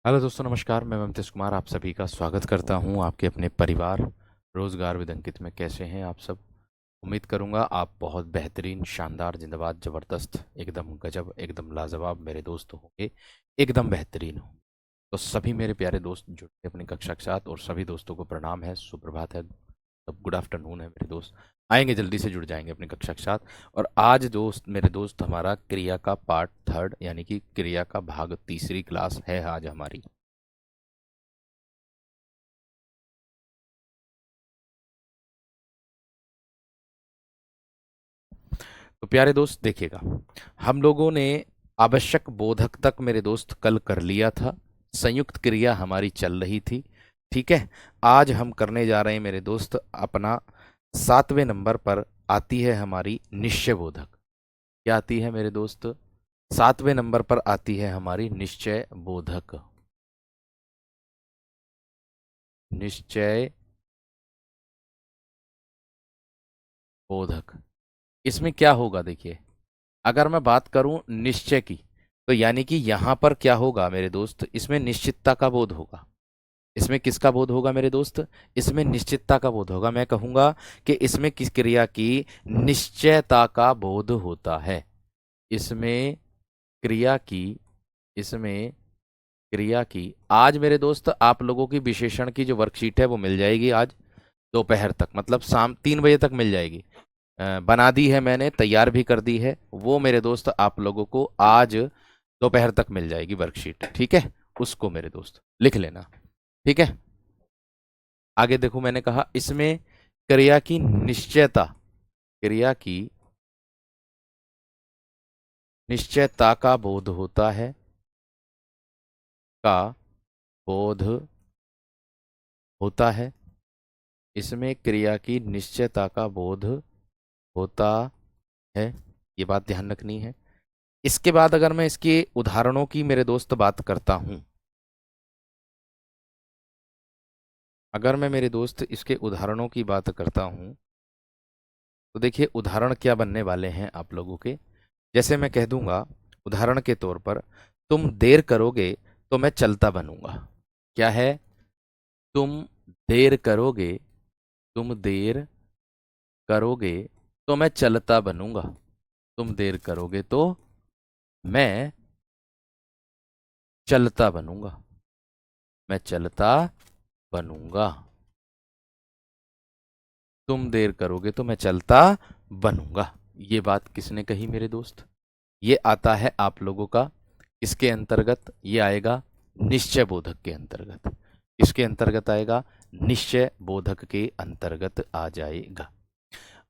Hello दोस्तों, नमस्कार। मैं ममतेश कुमार आप सभी का स्वागत करता हूं आपके अपने परिवार रोजगार विद अंकित में। कैसे हैं आप सब? उम्मीद करूंगा आप बहुत बेहतरीन, शानदार, जिंदाबाद, जबरदस्त, एकदम गजब, एकदम लाजवाब मेरे दोस्त होंगे। एकदम बेहतरीन हो। तो सभी मेरे प्यारे दोस्त जुड़े अपनी कक्षा के साथ, और सभी दोस्तों को प्रणाम है, सुप्रभात है, तब गुड आफ्टरनून है। मेरे दोस्त आएंगे, जल्दी से जुड़ जाएंगे अपनी कक्षा के साथ। और आज दोस्त, मेरे दोस्त, हमारा क्रिया का पार्ट थर्ड, यानी कि क्रिया का भाग तीसरी क्लास है आज हमारी। तो प्यारे दोस्त देखिएगा, हम लोगों ने आवश्यक बोधक तक मेरे दोस्त कल कर लिया था। संयुक्त क्रिया हमारी चल रही थी। ठीक है। आज हम करने जा रहे हैं मेरे दोस्त अपना 7वें नंबर पर आती है हमारी निश्चय बोधक। क्या आती है मेरे दोस्त? 7वें नंबर पर आती है हमारी निश्चय बोधक। निश्चय बोधक। इसमें क्या होगा देखिए, अगर मैं बात करूं निश्चय की, तो यानी कि यहां पर क्या होगा मेरे दोस्त, इसमें निश्चितता का बोध होगा। इसमें किसका बोध होगा मेरे दोस्त? इसमें निश्चितता का बोध होगा। मैं कहूंगा कि इसमें किस क्रिया की निश्चयता का बोध होता है। इसमें क्रिया की इसमें क्रिया की आज मेरे दोस्त आप लोगों की विशेषण की जो वर्कशीट है वो मिल जाएगी आज दोपहर तक, मतलब शाम 3 बजे तक मिल जाएगी। बना दी है मैंने, तैयार भी कर दी है वो मेरे दोस्त, आप लोगों को आज दोपहर तक मिल जाएगी वर्कशीट। ठीक है, उसको मेरे दोस्त लिख लेना। ठीक है। आगे देखो, मैंने कहा इसमें क्रिया की निश्चयता, क्रिया की निश्चयता का बोध होता है, का बोध होता है। इसमें क्रिया की निश्चयता का बोध होता है, ये बात ध्यान रखनी है। इसके बाद अगर मैं इसके उदाहरणों की मेरे दोस्त बात करता हूं, अगर मैं मेरे दोस्त इसके उदाहरणों की बात करता हूं, तो देखिए उदाहरण क्या बनने वाले हैं आप लोगों के। जैसे मैं कह दूंगा उदाहरण के तौर पर, तुम देर करोगे तो मैं चलता बनूंगा। क्या है? तुम देर करोगे, तुम देर करोगे तो मैं चलता बनूंगा। तुम देर करोगे तो मैं चलता बनूंगा। मैं चलता बनूंगा। तुम देर करोगे तो मैं चलता बनूंगा। ये बात किसने कही मेरे दोस्त? ये आता है आप लोगों का इसके अंतर्गत, ये आएगा निश्चय बोधक के अंतर्गत। इसके अंतर्गत आएगा, निश्चय बोधक के अंतर्गत आ जाएगा।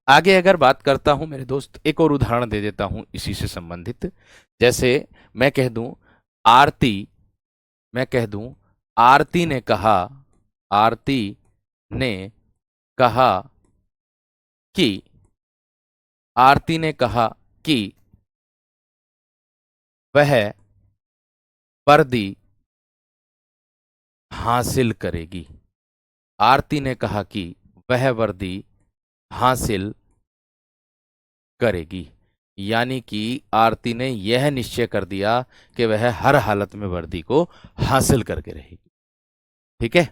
आगे अगर बात करता हूं मेरे दोस्त, एक और उदाहरण दे देता हूं इसी से संबंधित। जैसे मैं कह दूं आरती, मैं कह दूं आरती ने कहा, आरती ने कहा कि, आरती ने कहा कि वह वर्दी हासिल करेगी। आरती ने कहा कि वह वर्दी हासिल करेगी। यानी कि आरती ने यह निश्चय कर दिया कि वह हर हालत में वर्दी को हासिल करके रहेगी। ठीक है।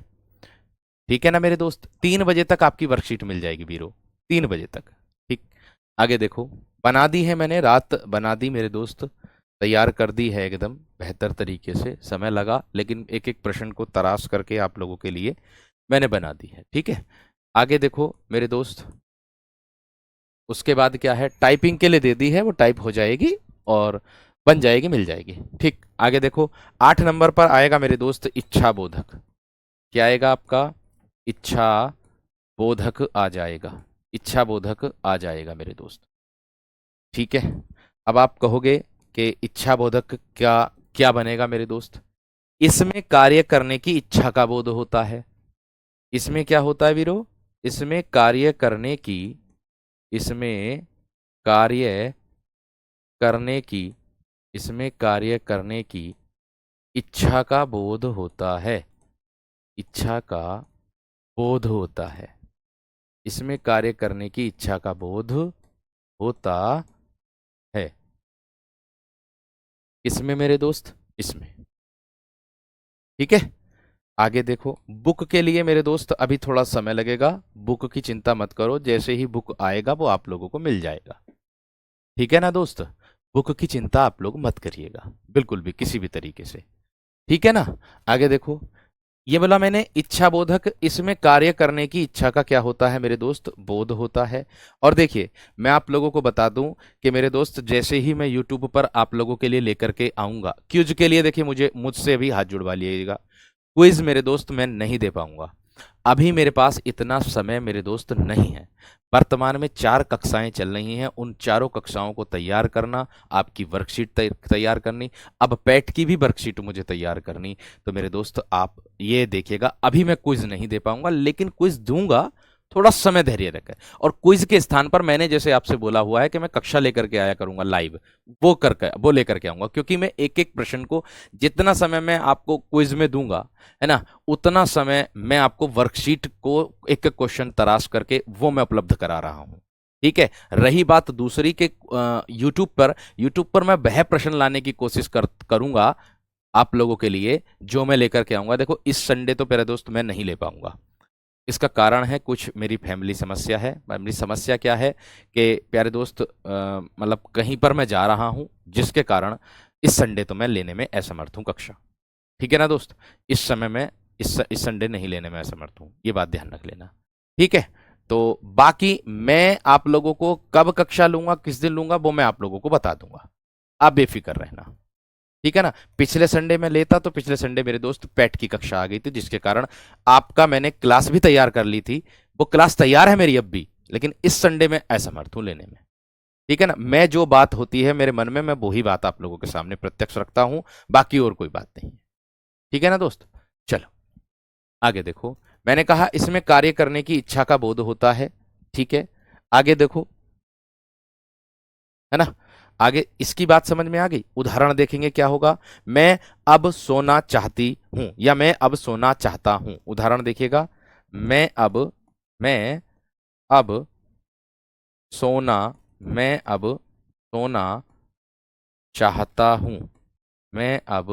ठीक है ना मेरे दोस्त? 3 बजे तक आपकी वर्कशीट मिल जाएगी बीरो, 3 बजे तक। ठीक। आगे देखो, बना दी है मैंने, रात बना दी मेरे दोस्त, तैयार कर दी है एकदम बेहतर तरीके से। समय लगा, लेकिन एक एक प्रश्न को तराश करके आप लोगों के लिए मैंने बना दी है। ठीक है। आगे देखो मेरे दोस्त, उसके बाद क्या है, टाइपिंग के लिए दे दी है, वो टाइप हो जाएगी और बन जाएगी, मिल जाएगी। ठीक। आगे देखो, 8 नंबर पर आएगा मेरे दोस्त इच्छा बोधक। क्या आएगा आपका? इच्छा बोधक आ जाएगा। इच्छा बोधक आ जाएगा मेरे दोस्त। ठीक है। अब आप कहोगे कि इच्छा बोधक क्या क्या बनेगा मेरे दोस्त? इसमें कार्य करने की इच्छा का बोध होता है। इसमें क्या होता है वीरो? इसमें कार्य करने की, इसमें कार्य करने की, इसमें कार्य करने की इच्छा का बोध होता है। इच्छा का बोध होता है। इसमें कार्य करने की इच्छा का बोध होता है। इसमें मेरे दोस्त, इसमें ठीक है। आगे देखो, बुक के लिए मेरे दोस्त अभी थोड़ा समय लगेगा, बुक की चिंता मत करो, जैसे ही बुक आएगा वो आप लोगों को मिल जाएगा। ठीक है ना दोस्त, बुक की चिंता आप लोग मत करिएगा बिल्कुल भी, किसी भी तरीके से। ठीक है ना। आगे देखो, ये बोला मैंने इच्छा बोधक, इसमें कार्य करने की इच्छा का क्या होता है मेरे दोस्त, बोध होता है। और देखिए, मैं आप लोगों को बता दूं कि मेरे दोस्त, जैसे ही मैं यूट्यूब पर आप लोगों के लिए लेकर के आऊंगा क्विज के लिए, देखिए मुझसे भी हाथ जुड़वा लीजिएगा। क्विज मेरे दोस्त मैं नहीं दे पाऊंगा, अभी मेरे पास इतना समय मेरे दोस्त नहीं है। वर्तमान में 4 कक्षाएं चल रही हैं, उन चारों कक्षाओं को तैयार करना, आपकी वर्कशीट तैयार करनी, अब पैट की भी वर्कशीट मुझे तैयार करनी। तो मेरे दोस्त आप ये देखिएगा, अभी मैं क्विज नहीं दे पाऊंगा, लेकिन क्विज दूंगा, थोड़ा समय धैर्य रखें। और क्विज के स्थान पर मैंने जैसे आपसे बोला हुआ है कि मैं कक्षा लेकर के आया करूंगा लाइव, वो लेकर के आऊंगा, क्योंकि मैं एक एक प्रश्न को, जितना समय मैं आपको क्विज में दूंगा है ना, उतना समय मैं आपको वर्कशीट को एक एक क्वेश्चन तराश करके वो मैं उपलब्ध करा रहा हूं। ठीक है। रही बात दूसरी के यूट्यूब पर मैं वह प्रश्न लाने की कोशिश करूंगा आप लोगों के लिए, जो मैं लेकर के आऊंगा। देखो, इस संडे तो मेरे दोस्त मैं नहीं ले पाऊंगा, इसका कारण है कुछ मेरी फैमिली समस्या है। फैमिली समस्या क्या है कि प्यारे दोस्त, मतलब कहीं पर मैं जा रहा हूं, जिसके कारण इस संडे तो मैं लेने में असमर्थ हूं कक्षा। ठीक है ना दोस्त, इस समय में इस संडे नहीं लेने में असमर्थ हूं, ये बात ध्यान रख लेना। ठीक है। तो बाकी मैं आप लोगों को कब कक्षा लूंगा, किस दिन लूंगा, वो मैं आप लोगों को बता दूंगा, आप बेफिक्र रहना। ठीक है ना। पिछले संडे में लेता तो पिछले संडे मेरे दोस्त पैट की कक्षा आ गई थी, जिसके कारण आपका मैंने क्लास भी तैयार कर ली थी, वो क्लास तैयार है मेरी अब भी, लेकिन इस संडे में असमर्थ हूं लेने में। ठीक है ना। मैं जो बात होती है मेरे मन में, मैं वही बात आप लोगों के सामने प्रत्यक्ष रखता हूं, बाकी और कोई बात नहीं। ठीक है ना दोस्त। चलो आगे देखो, मैंने कहा इसमें कार्य करने की इच्छा का बोध होता है। ठीक है। आगे देखो, है ना, आगे इसकी बात समझ में आ गई। उदाहरण देखेंगे क्या होगा, मैं अब सोना चाहती हूं, या मैं अब सोना चाहता हूं। उदाहरण देखिएगा, मैं अब सोना मैं अब सोना चाहता हूं, मैं अब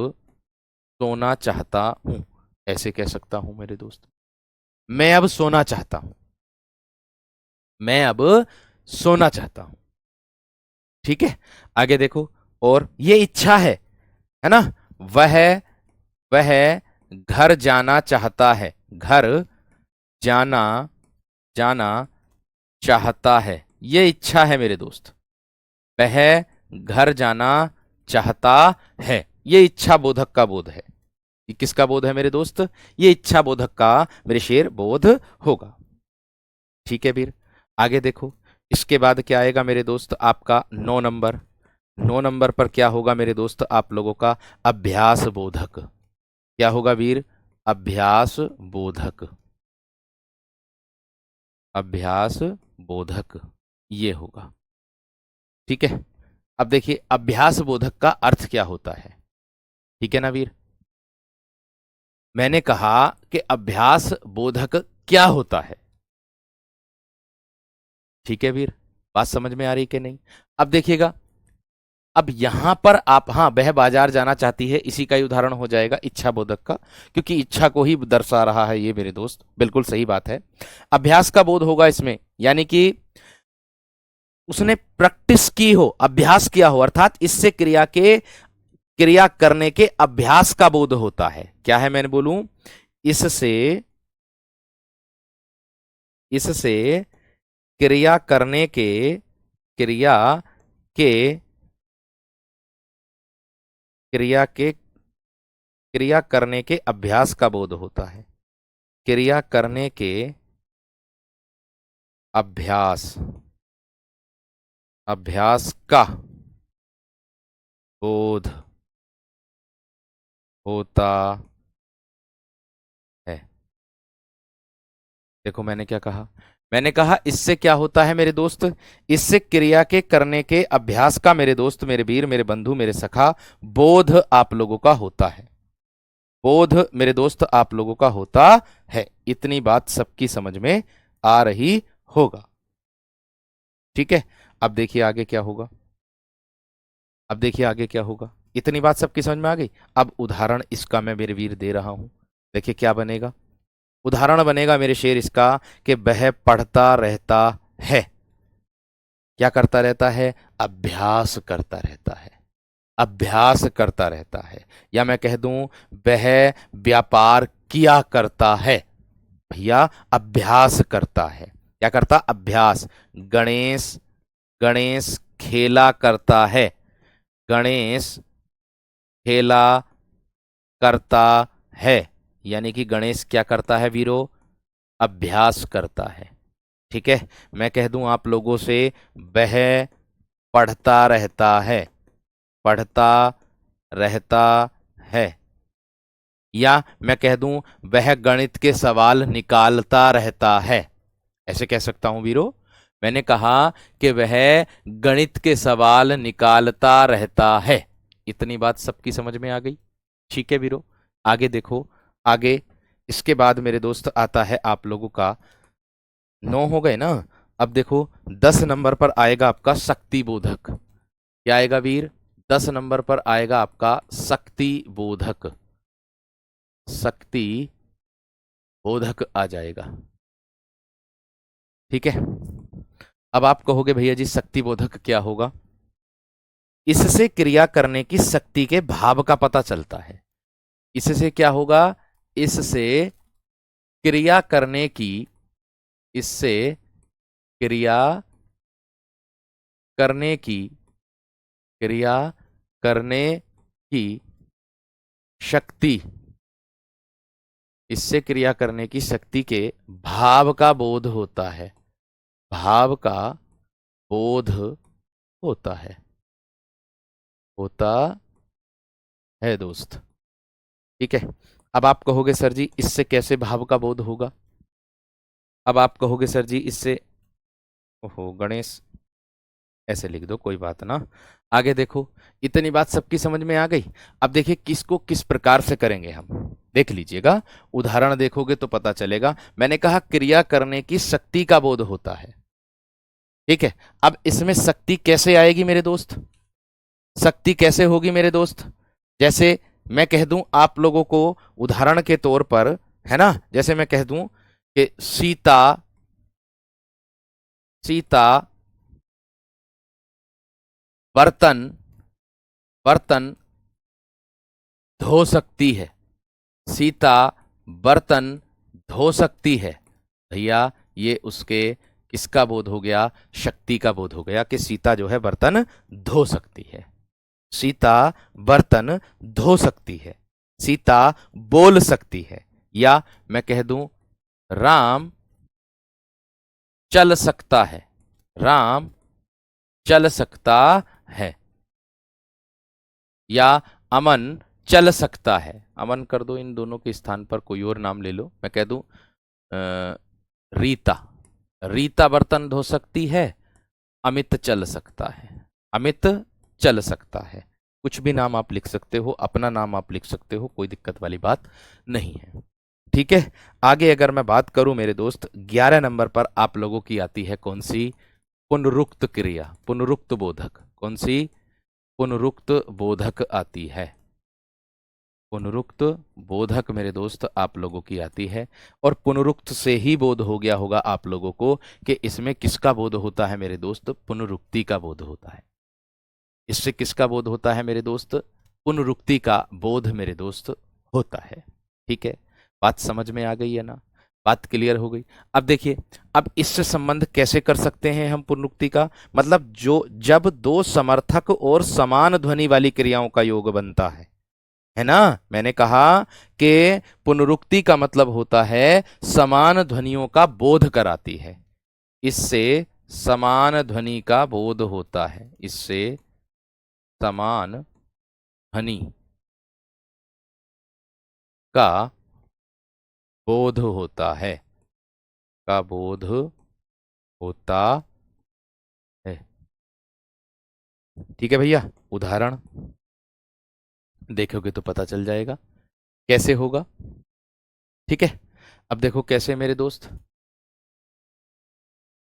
सोना चाहता हूं। ऐसे कह सकता हूं मेरे दोस्त, मैं अब सोना चाहता हूं, मैं अब सोना चाहता हूं। ठीक है। आगे देखो, और ये इच्छा है ना, वह वह घर जाना चाहता है, घर जाना जाना चाहता है, ये इच्छा है मेरे दोस्त। वह घर जाना चाहता है, ये इच्छा बोधक का बोध है। ये किसका बोध है मेरे दोस्त, ये इच्छा बोधक का मेरे शेर बोध होगा। ठीक है वीर। आगे देखो, इसके बाद क्या आएगा मेरे दोस्त, आपका 9 नंबर। 9 नंबर पर क्या होगा मेरे दोस्त, आप लोगों का अभ्यास बोधक। क्या होगा वीर, अभ्यास बोधक, अभ्यास बोधक ये होगा। ठीक है। अब देखिए, अभ्यास बोधक का अर्थ क्या होता है। ठीक है ना वीर, मैंने कहा कि अभ्यास बोधक क्या होता है। ठीक है वीर, बात समझ में आ रही कि नहीं। अब देखिएगा, अब यहां पर आप, हाँ वह बाजार जाना चाहती है, इसी का ही उदाहरण हो जाएगा इच्छा बोधक का, क्योंकि इच्छा को ही दर्शा रहा है ये मेरे दोस्त, बिल्कुल सही बात है। अभ्यास का बोध होगा इसमें, यानी कि उसने प्रैक्टिस की हो, अभ्यास किया हो, अर्थात इससे क्रिया करने के अभ्यास का बोध होता है। क्या है मैंने बोलूं, इससे इससे क्रिया करने के क्रिया के क्रिया के क्रिया करने के अभ्यास का बोध होता है, क्रिया करने के अभ्यास अभ्यास का बोध होता है। देखो मैंने क्या कहा, मैंने कहा इससे क्या होता है मेरे दोस्त, इससे क्रिया के करने के अभ्यास का मेरे दोस्त, मेरे वीर, मेरे बंधु, मेरे सखा, बोध आप लोगों का होता है। बोध मेरे दोस्त आप लोगों का होता है। इतनी बात सबकी समझ में आ रही होगा। ठीक है। अब देखिए आगे क्या होगा, अब देखिए आगे क्या होगा, इतनी बात सबकी समझ में आ गई। अब उदाहरण इसका मैं मेरे वीर दे रहा हूं, देखिए क्या बनेगा। उदाहरण बनेगा मेरे शेर इसका कि वह पढ़ता रहता है। क्या करता रहता है? अभ्यास करता रहता है, अभ्यास करता रहता है। या मैं कह दूं वह व्यापार किया करता है। भैया अभ्यास करता है, क्या करता? अभ्यास। गणेश, गणेश खेला करता है, गणेश खेला करता है। यानी कि गणेश क्या करता है वीरो? अभ्यास करता है। ठीक है, मैं कह दूं आप लोगों से वह पढ़ता रहता है, पढ़ता रहता है। या मैं कह दूं वह गणित के सवाल निकालता रहता है। ऐसे कह सकता हूं वीरो, मैंने कहा कि वह गणित के सवाल निकालता रहता है। इतनी बात सबकी समझ में आ गई? ठीक है वीरो, आगे देखो। आगे इसके बाद मेरे दोस्त आता है आप लोगों का, 9 हो गए ना। अब देखो 10 नंबर पर आएगा आपका शक्ति बोधक। क्या आएगा वीर? 10 नंबर पर आएगा आपका शक्ति बोधक, शक्ति बोधक आ जाएगा। ठीक है, अब आप कहोगे भैया जी शक्ति बोधक क्या होगा? इससे क्रिया करने की शक्ति के भाव का पता चलता है। इससे क्या होगा? इससे क्रिया करने की, इससे क्रिया करने की, क्रिया करने की शक्ति, इससे क्रिया करने की शक्ति के भाव का बोध होता है, भाव का बोध होता है, होता है दोस्त। ठीक है, अब आप कहोगे सर जी इससे कैसे भाव का बोध होगा? अब आप कहोगे सर जी इससे, ओहो गणेश ऐसे लिख दो कोई बात ना। आगे देखो, इतनी बात सबकी समझ में आ गई। अब देखिए किसको किस प्रकार से करेंगे हम, देख लीजिएगा। उदाहरण देखोगे तो पता चलेगा। मैंने कहा क्रिया करने की शक्ति का बोध होता है। ठीक है, अब इसमें शक्ति कैसे आएगी मेरे दोस्त? शक्ति कैसे होगी मेरे दोस्त? जैसे मैं कह दूं आप लोगों को उदाहरण के तौर पर, है ना, जैसे मैं कह दूं कि सीता, सीता बर्तन, बर्तन धो सकती है, सीता बर्तन धो सकती है। भैया ये उसके किसका बोध हो गया? शक्ति का बोध हो गया कि सीता जो है बर्तन धो सकती है, सीता बर्तन धो सकती है, सीता बोल सकती है। या मैं कह दूं राम चल सकता है, राम चल सकता है। या अमन चल सकता है, अमन कर दो, इन दोनों के स्थान पर कोई और नाम ले लो। मैं कह दूं रीता, रीता बर्तन धो सकती है, अमित चल सकता है, अमित चल सकता है। कुछ भी नाम आप लिख सकते हो, अपना नाम आप लिख सकते हो, कोई दिक्कत वाली बात नहीं है। ठीक है, आगे अगर मैं बात करूं मेरे दोस्त, 11 नंबर पर आप लोगों की आती है कौन सी? पुनरुक्त क्रिया, पुनरुक्त बोधक। कौन सी? पुनरुक्त बोधक आती है, पुनरुक्त बोधक मेरे दोस्त आप लोगों की आती है। और पुनरुक्त से ही बोध हो गया होगा आप लोगों को कि इसमें किसका बोध होता है मेरे दोस्त? पुनरुक्ति का बोध होता है। इससे किसका बोध होता है मेरे दोस्त? पुनरुक्ति का बोध मेरे दोस्त होता है। ठीक है, बात समझ में आ गई है ना? बात क्लियर हो गई? अब देखिए, अब इससे संबंध कैसे कर सकते हैं हम पुनरुक्ति का? मतलब जो जब दो समर्थक और समान ध्वनि वाली क्रियाओं का योग बनता है ना। मैंने कहा कि पुनरुक्ति का मतलब होता है समान ध्वनियों का बोध कराती है, इससे समान ध्वनि का बोध होता है, इससे समान ध्वनि का बोध होता है, का बोध होता है। ठीक है भैया, उदाहरण देखोगे तो पता चल जाएगा कैसे होगा। ठीक है, अब देखो कैसे मेरे दोस्त,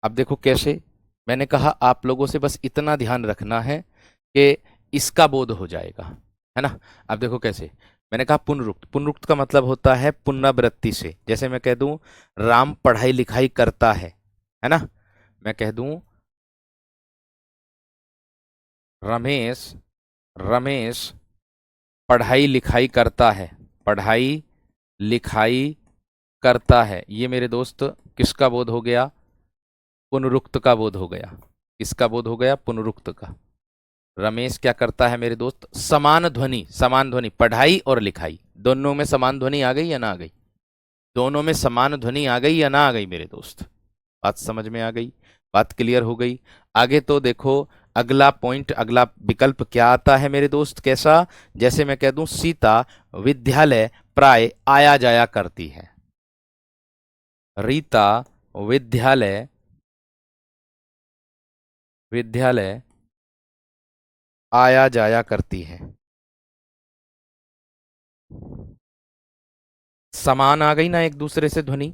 अब देखो कैसे। मैंने कहा आप लोगों से बस इतना ध्यान रखना है कि इसका बोध हो जाएगा, है ना। अब देखो कैसे, मैंने कहा पुनरुक्त, पुनरुक्त का मतलब होता है पुनरावृत्ति से। जैसे मैं कह दूं राम पढ़ाई लिखाई करता है ना। मैं कह दूं रमेश रमेश पढ़ाई लिखाई करता है, पढ़ाई लिखाई करता है। ये मेरे दोस्त किसका बोध हो गया? पुनरुक्त का बोध हो गया। किसका बोध हो गया? पुनरुक्त का। रमेश क्या करता है मेरे दोस्त? समान ध्वनि, समान ध्वनि, पढ़ाई और लिखाई दोनों में समान ध्वनि आ गई या ना आ गई? दोनों में समान ध्वनि आ गई या ना आ गई मेरे दोस्त? बात समझ में आ गई? बात क्लियर हो गई? आगे तो देखो, अगला पॉइंट, अगला विकल्प क्या आता है मेरे दोस्त? कैसा? जैसे मैं कह दूं सीता विद्यालय प्राय आया जाया करती है। रीता विद्यालय विद्यालय आया जाया करती है। समान आ गई ना एक दूसरे से ध्वनि?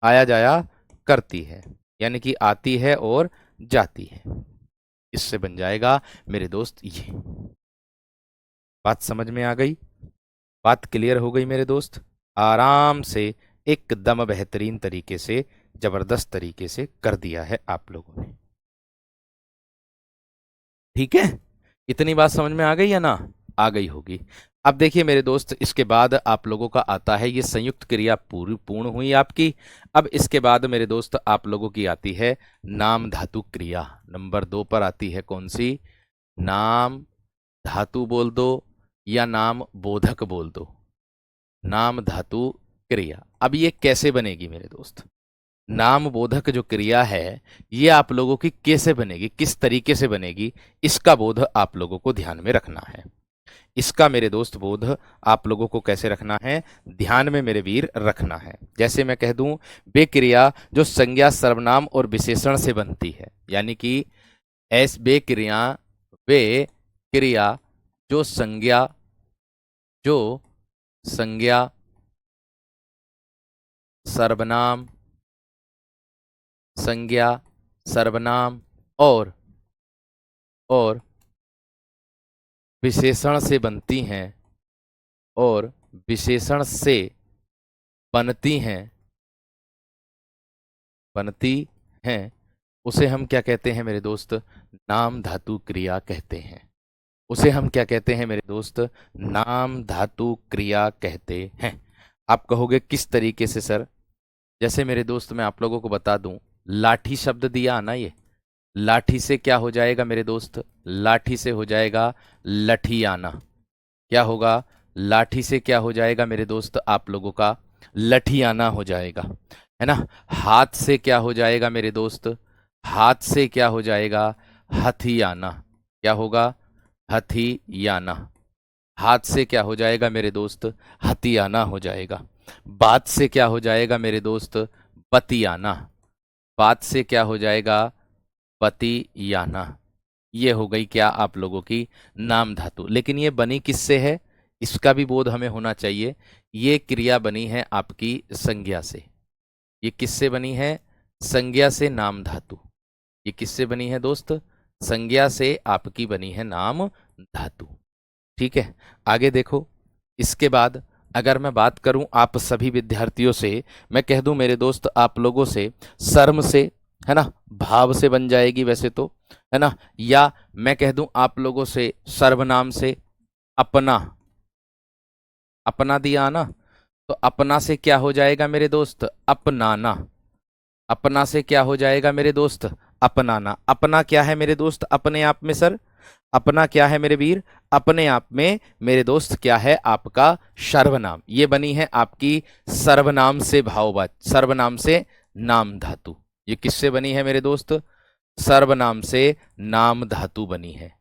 आया जाया करती है यानी कि आती है और जाती है। इससे बन जाएगा मेरे दोस्त ये। बात समझ में आ गई? बात क्लियर हो गई मेरे दोस्त? आराम से एकदम बेहतरीन तरीके से, जबरदस्त तरीके से कर दिया है आप लोगों ने। ठीक है, इतनी बात समझ में आ गई या ना? आ गई होगी। अब देखिए मेरे दोस्त, इसके बाद आप लोगों का आता है, ये संयुक्त क्रिया पूरी पूर्ण हुई आपकी। अब इसके बाद मेरे दोस्त आप लोगों की आती है नाम धातु क्रिया। नंबर 2 पर आती है कौन सी? नाम धातु बोल दो या नाम बोधक बोल दो। नाम धातु क्रिया। अब ये कैसे बनेगी मेरे दोस्त? नाम बोधक जो क्रिया है ये आप लोगों की कैसे बनेगी, किस तरीके से बनेगी, इसका बोध आप लोगों को ध्यान में रखना है। इसका मेरे दोस्त बोध आप लोगों को कैसे रखना है, ध्यान में मेरे वीर रखना है। जैसे मैं कह दूं वे क्रिया जो संज्ञा सर्वनाम और विशेषण से बनती है, यानी कि वे क्रिया जो जो संज्ञा सर्वनाम संज्ञा सर्वनाम और विशेषण से बनती हैं, और विशेषण से बनती हैं बनती हैं उसे हम क्या कहते हैं मेरे दोस्त? नाम धातु क्रिया कहते हैं। उसे हम क्या कहते हैं मेरे दोस्त? नाम धातु क्रिया कहते हैं। आप कहोगे किस तरीके से सर? जैसे मेरे दोस्त मैं आप लोगों को बता दूं, लाठी शब्द दिया ना, ये लाठी से क्या हो जाएगा मेरे दोस्त? लाठी से हो जाएगा लठियाना। क्या होगा? लाठी से क्या हो जाएगा मेरे दोस्त आप लोगों का? लठियाना हो जाएगा, है ना। हाथ से क्या हो जाएगा मेरे दोस्त? हाथ से क्या हो जाएगा? हथियाना। क्या होगा? हथियाना। हाथ से क्या हो जाएगा मेरे दोस्त? हथियाना हो जाएगा। बात से क्या हो जाएगा मेरे दोस्त? बतियाना। बात से क्या हो जाएगा? बतियाना। ये हो गई क्या आप लोगों की नाम धातु। लेकिन ये बनी किससे है, इसका भी बोध हमें होना चाहिए। ये क्रिया बनी है आपकी संज्ञा से। ये किससे बनी है? संज्ञा से नाम धातु। ये किससे बनी है दोस्त? संज्ञा से आपकी बनी है नाम धातु। ठीक है, आगे देखो। इसके बाद अगर मैं बात करूं आप सभी विद्यार्थियों से, मैं कह दूं मेरे दोस्त आप लोगों से सर्म से, है ना, भाव से बन जाएगी वैसे तो, है ना। या मैं कह दूं आप लोगों से सर्वनाम से अपना। अपना दिया ना, तो अपना से क्या हो जाएगा मेरे दोस्त? अपनाना। अपना से क्या हो जाएगा मेरे दोस्त? अपनाना। अपना क्या है मेरे दोस्त अपने आप में सर? अपना क्या है मेरे वीर अपने आप में मेरे दोस्त? क्या है आपका? सर्वनाम। ये बनी है आपकी सर्वनाम से भाववाचक, सर्वनाम से नाम धातु। ये किससे बनी है मेरे दोस्त? सर्वनाम से नाम धातु बनी है।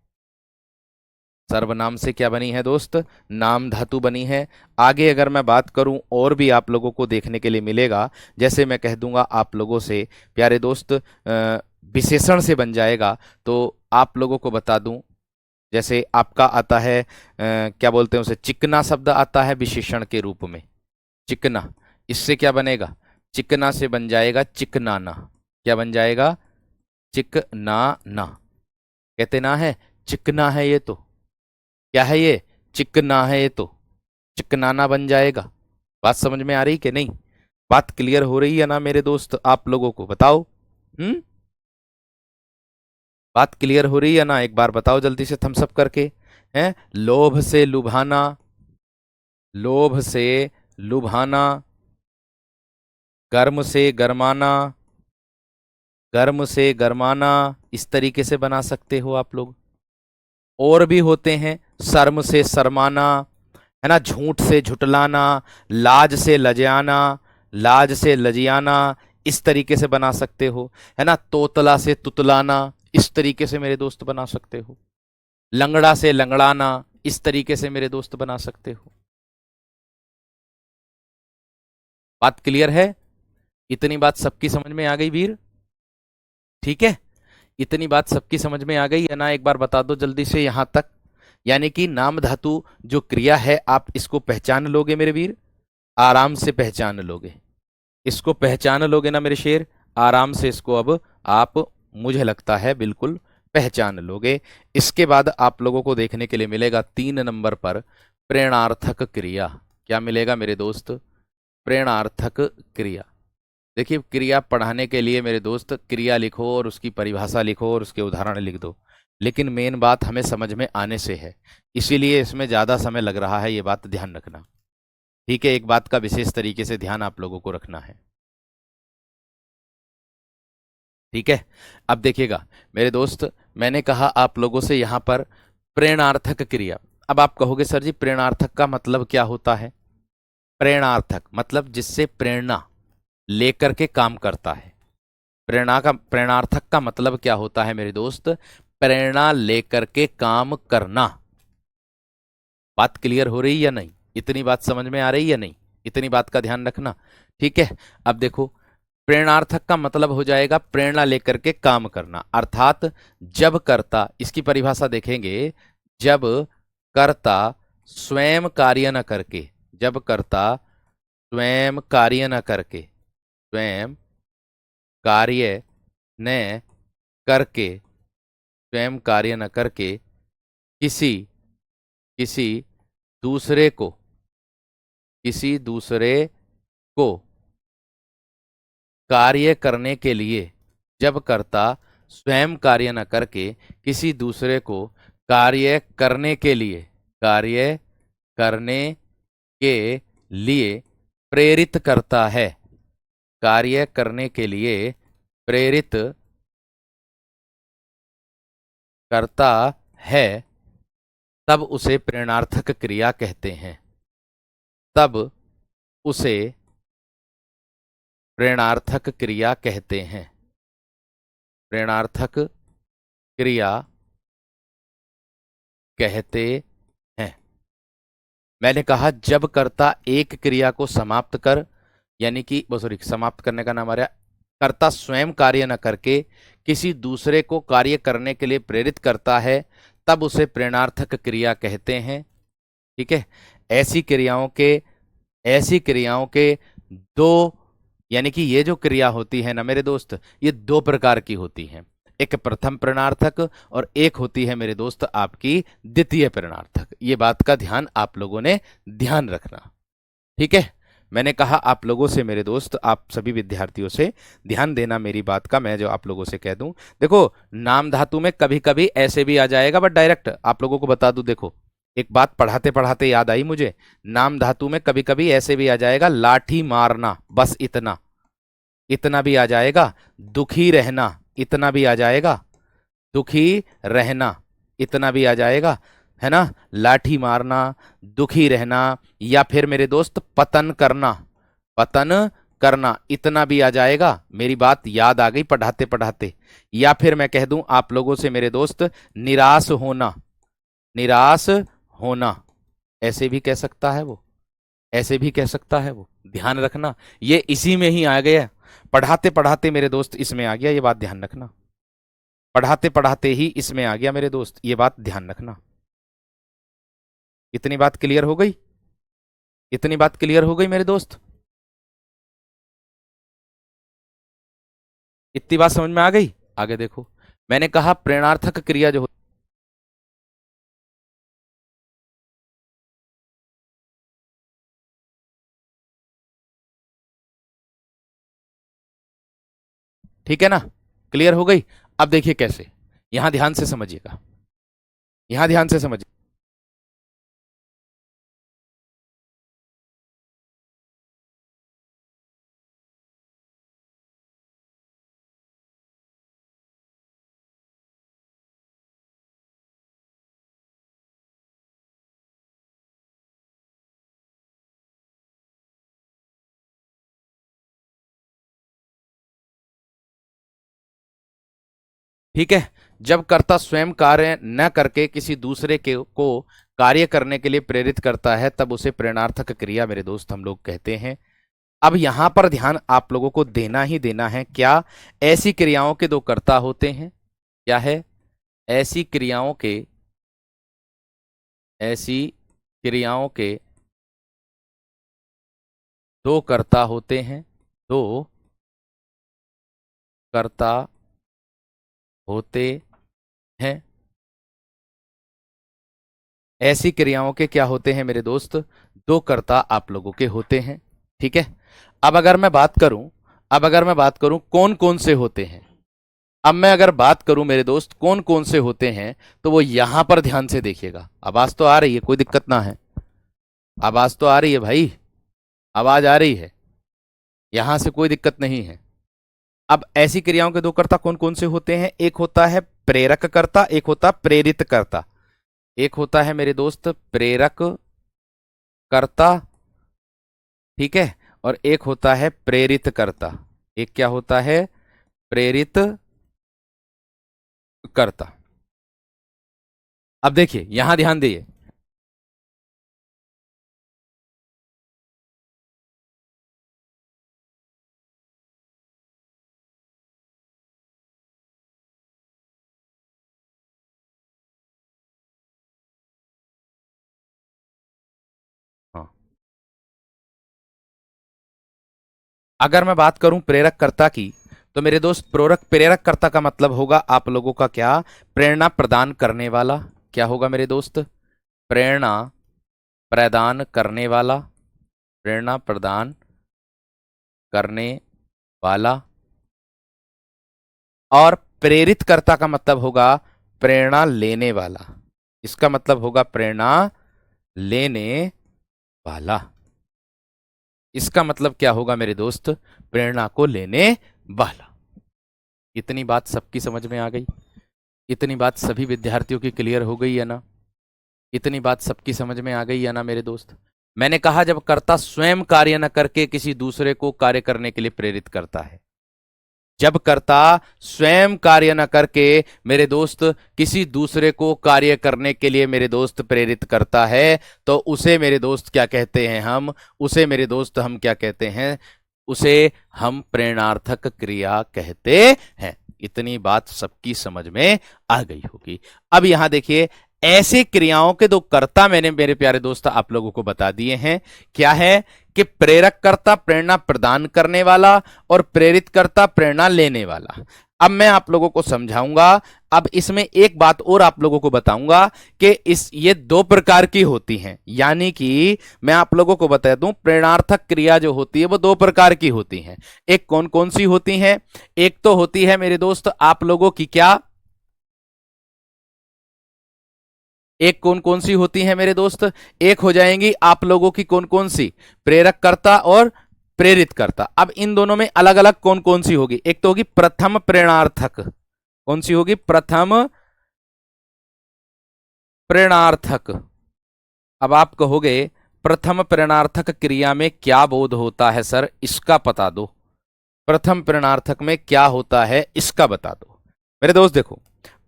सर्वनाम से क्या बनी है दोस्त? नाम धातु बनी है। आगे अगर मैं बात करूं और भी आप लोगों को देखने के लिए मिलेगा। जैसे मैं कह दूंगा आप लोगों से प्यारे दोस्त विशेषण से बन जाएगा, तो आप लोगों को बता दूं, जैसे आपका आता है क्या बोलते हैं उसे, चिकना शब्द आता है विशेषण के रूप में, चिकना। इससे क्या बनेगा? चिकना से बन जाएगा चिकनाना। क्या बन जाएगा? चिकनाना। कहते ना है चिकना है, ये तो क्या है? ये चिकना है तो चिकनाना बन जाएगा। बात समझ में आ रही कि नहीं? बात क्लियर हो रही है ना मेरे दोस्त? आप लोगों को बताओ। बात क्लियर हो रही है ना? एक बार बताओ जल्दी से थम्स अप करके। हैं? लोभ से लुभाना, लोभ से लुभाना, गर्म से गरमाना, गर्म से गरमाना, इस तरीके से बना सकते हो आप लोग। और भी होते हैं, शर्म से शर्माना, है ना, झूठ से झुटलाना, लाज से लजाना, लाज से लजियाना, इस तरीके से बना सकते हो। है ना, तोतला से तुतलाना, इस तरीके से मेरे दोस्त बना सकते हो। लंगड़ा से लंगड़ाना, इस तरीके से मेरे दोस्त बना सकते हो। बात क्लियर है? इतनी बात सबकी समझ में आ गई वीर? ठीक है, इतनी बात सबकी समझ में आ गई है ना? एक बार बता दो जल्दी से यहां तक। यानी कि नाम धातु जो क्रिया है, आप इसको पहचान लोगे मेरे वीर, आराम से पहचान लोगे। इसको पहचान लोगे ना मेरे शेर? आराम से इसको अब आप, मुझे लगता है, बिल्कुल पहचान लोगे। इसके बाद आप लोगों को देखने के लिए मिलेगा 3 नंबर पर प्रेरणार्थक क्रिया। क्या मिलेगा मेरे दोस्त? प्रेरणार्थक क्रिया। देखिए, क्रिया पढ़ाने के लिए मेरे दोस्त क्रिया लिखो और उसकी परिभाषा लिखो और उसके उदाहरण लिख दो, लेकिन मेन बात हमें समझ में आने से है, इसीलिए इसमें ज़्यादा समय लग रहा है, ये बात ध्यान रखना। ठीक है, एक बात का विशेष तरीके से ध्यान आप लोगों को रखना है। ठीक है, अब देखिएगा मेरे दोस्त, मैंने कहा आप लोगों से यहां पर प्रेरणार्थक क्रिया। अब आप कहोगे सर जी प्रेरणार्थक का मतलब क्या होता है? प्रेरणार्थक मतलब जिससे प्रेरणा लेकर के काम करता है। प्रेरणार्थक का मतलब क्या होता है मेरे दोस्त? प्रेरणा लेकर के काम करना। बात क्लियर हो रही या नहीं? इतनी बात समझ में आ रही या नहीं? इतनी बात का ध्यान रखना। ठीक है, अब देखो, प्रेरणार्थक का मतलब हो जाएगा प्रेरणा लेकर के काम करना, अर्थात जब कर्ता, इसकी परिभाषा देखेंगे, जब कर्ता स्वयं कार्य न करके, जब कर्ता स्वयं कार्य न करके, स्वयं कार्य न करके, स्वयं कार्य न करके किसी किसी दूसरे को, किसी दूसरे को कार्य करने के लिए, जब कर्ता स्वयं कार्य न करके किसी दूसरे को कार्य करने के लिए, कार्य करने के लिए प्रेरित करता है, कार्य करने के लिए प्रेरित करता है, तब उसे प्रेरणार्थक क्रिया कहते हैं। तब उसे प्रेरणार्थक क्रिया कहते हैं। प्रेरणार्थक क्रिया कहते हैं। मैंने कहा जब कर्ता एक क्रिया को समाप्त कर, यानी कि सॉरी, समाप्त करने का नाम आ रहा, कर्ता स्वयं कार्य न करके किसी दूसरे को कार्य करने के लिए प्रेरित करता है, तब उसे प्रेरणार्थक क्रिया कहते हैं। ठीक है, ऐसी क्रियाओं के दो, यानी कि ये जो क्रिया होती है ना मेरे दोस्त, ये 2 प्रकार की होती हैं। एक प्रथम प्रेरणार्थक और एक होती है मेरे दोस्त आपकी द्वितीय प्रेरणार्थक। ये बात का ध्यान आप लोगों ने ध्यान रखना। ठीक है, मैंने कहा आप लोगों से मेरे दोस्त, आप सभी विद्यार्थियों से ध्यान देना मेरी बात का, मैं जो आप लोगों से कह दूं। देखो, नाम धातु में कभी कभी ऐसे भी आ जाएगा, बट डायरेक्ट आप लोगों को बता दूं, देखो एक बात पढ़ाते पढ़ाते याद आई मुझे, नाम धातु में कभी कभी ऐसे भी आ जाएगा, लाठी मारना, बस इतना, इतना भी आ जाएगा। दुखी रहना, इतना भी आ जाएगा। दुखी रहना, इतना भी आ जाएगा, है ना। लाठी मारना, दुखी रहना, या फिर मेरे दोस्त पतन करना, पतन करना, इतना भी आ जाएगा। मेरी बात याद आ गई पढ़ाते पढ़ाते। या फिर मैं कह दूं आप लोगों से मेरे दोस्त, निराश होना, निराश होना, ऐसे भी कह सकता है वो, ऐसे भी कह सकता है वो। ध्यान रखना, ये इसी में ही आ गया, पढ़ाते पढ़ाते मेरे दोस्त इसमें आ गया, ये बात ध्यान रखना। पढ़ाते पढ़ाते ही इसमें आ गया मेरे दोस्त, ये बात ध्यान रखना। इतनी बात क्लियर हो गई? इतनी बात क्लियर हो गई मेरे दोस्त? इतनी बात समझ में आ गई? आगे देखो, मैंने कहा प्रेरणार्थक क्रिया जो ठीक है ना, क्लियर हो गई। अब देखिए कैसे, यहां ध्यान से समझिएगा, यहां ध्यान से समझिए। ठीक है, जब कर्ता स्वयं कार्य न करके किसी दूसरे के को कार्य करने के लिए प्रेरित करता है तब उसे प्रेरणार्थक क्रिया मेरे दोस्त हम लोग कहते हैं। अब यहां पर ध्यान आप लोगों को देना ही देना है। क्या ऐसी क्रियाओं के दो कर्ता होते हैं? क्या है? ऐसी क्रियाओं के, ऐसी क्रियाओं के दो कर्ता होते हैं, दो कर्ता होते हैं। ऐसी क्रियाओं के क्या होते हैं मेरे दोस्त? दो कर्ता आप लोगों के होते हैं। ठीक है, अब अगर मैं बात करूं, अब अगर मैं बात करूं कौन कौन से होते हैं, अब मैं अगर बात करूं मेरे दोस्त कौन कौन से होते हैं, तो वो यहां पर ध्यान से देखिएगा। आवाज तो आ रही है, कोई दिक्कत ना है, आवाज तो आ रही है भाई, आवाज आ रही है, यहां से कोई दिक्कत नहीं है। अब ऐसी क्रियाओं के दो कर्ता कौन कौन से होते हैं? एक होता है प्रेरक कर्ता, एक होता प्रेरित कर्ता। एक होता है मेरे दोस्त प्रेरक कर्ता, ठीक है, और एक होता है प्रेरित कर्ता। एक क्या होता है? प्रेरित कर्ता। अब देखिए यहां ध्यान दिए, हाँ, अगर मैं बात करूं प्रेरक कर्ता की, तो मेरे दोस्त प्रेरक प्रेरक कर्ता का मतलब होगा आप लोगों का क्या? प्रेरणा प्रदान करने वाला। क्या होगा मेरे दोस्त? प्रेरणा प्रदान करने वाला, प्रेरणा प्रदान करने वाला। और प्रेरित कर्ता का मतलब होगा प्रेरणा लेने वाला। इसका मतलब होगा प्रेरणा लेने वाला। इसका मतलब क्या होगा मेरे दोस्त? प्रेरणा को लेने वाला। इतनी बात सबकी समझ में आ गई? इतनी बात सभी विद्यार्थियों की क्लियर हो गई है ना? इतनी बात सबकी समझ में आ गई है ना मेरे दोस्त? मैंने कहा जब कर्ता स्वयं कार्य न करके किसी दूसरे को कार्य करने के लिए प्रेरित करता है, जब कर्ता स्वयं कार्य न करके मेरे दोस्त किसी दूसरे को कार्य करने के लिए मेरे दोस्त प्रेरित करता है, तो उसे मेरे दोस्त क्या कहते हैं? हम उसे मेरे दोस्त हम क्या कहते हैं? उसे हम प्रेरणार्थक क्रिया कहते हैं। इतनी बात सबकी समझ में आ गई होगी। अब यहां देखिए, ऐसे क्रियाओं के दो कर्ता मैंने मेरे प्यारे दोस्त आप लोगों को बता दिए हैं। क्या है? कि प्रेरक कर्ता प्रेरणा प्रदान करने वाला और प्रेरित कर्ता प्रेरणा लेने वाला। अब मैं आप लोगों को समझाऊंगा। अब इसमें एक बात और आप लोगों को बताऊंगा कि ये दो प्रकार की होती हैं। यानी कि मैं आप लोगों को बता दूं, प्रेरणार्थक क्रिया जो होती है वो दो प्रकार की होती हैं। एक कौन कौन सी होती हैं? एक तो होती है मेरे दोस्त आप लोगों की क्या, एक कौन कौन सी होती है मेरे दोस्त? एक हो जाएंगी आप लोगों की कौन कौन सी? प्रेरक कर्ता और प्रेरित कर्ता। अब इन दोनों में अलग अलग कौन कौन सी होगी? एक तो होगी प्रथम प्रेरणार्थक। कौन सी होगी? प्रथम प्रेरणार्थक। अब आप कहोगे प्रथम प्रेरणार्थक क्रिया में क्या बोध होता है सर, इसका बता दो। प्रथम प्रेरणार्थक में क्या होता है इसका बता दो। मेरे दोस्त देखो,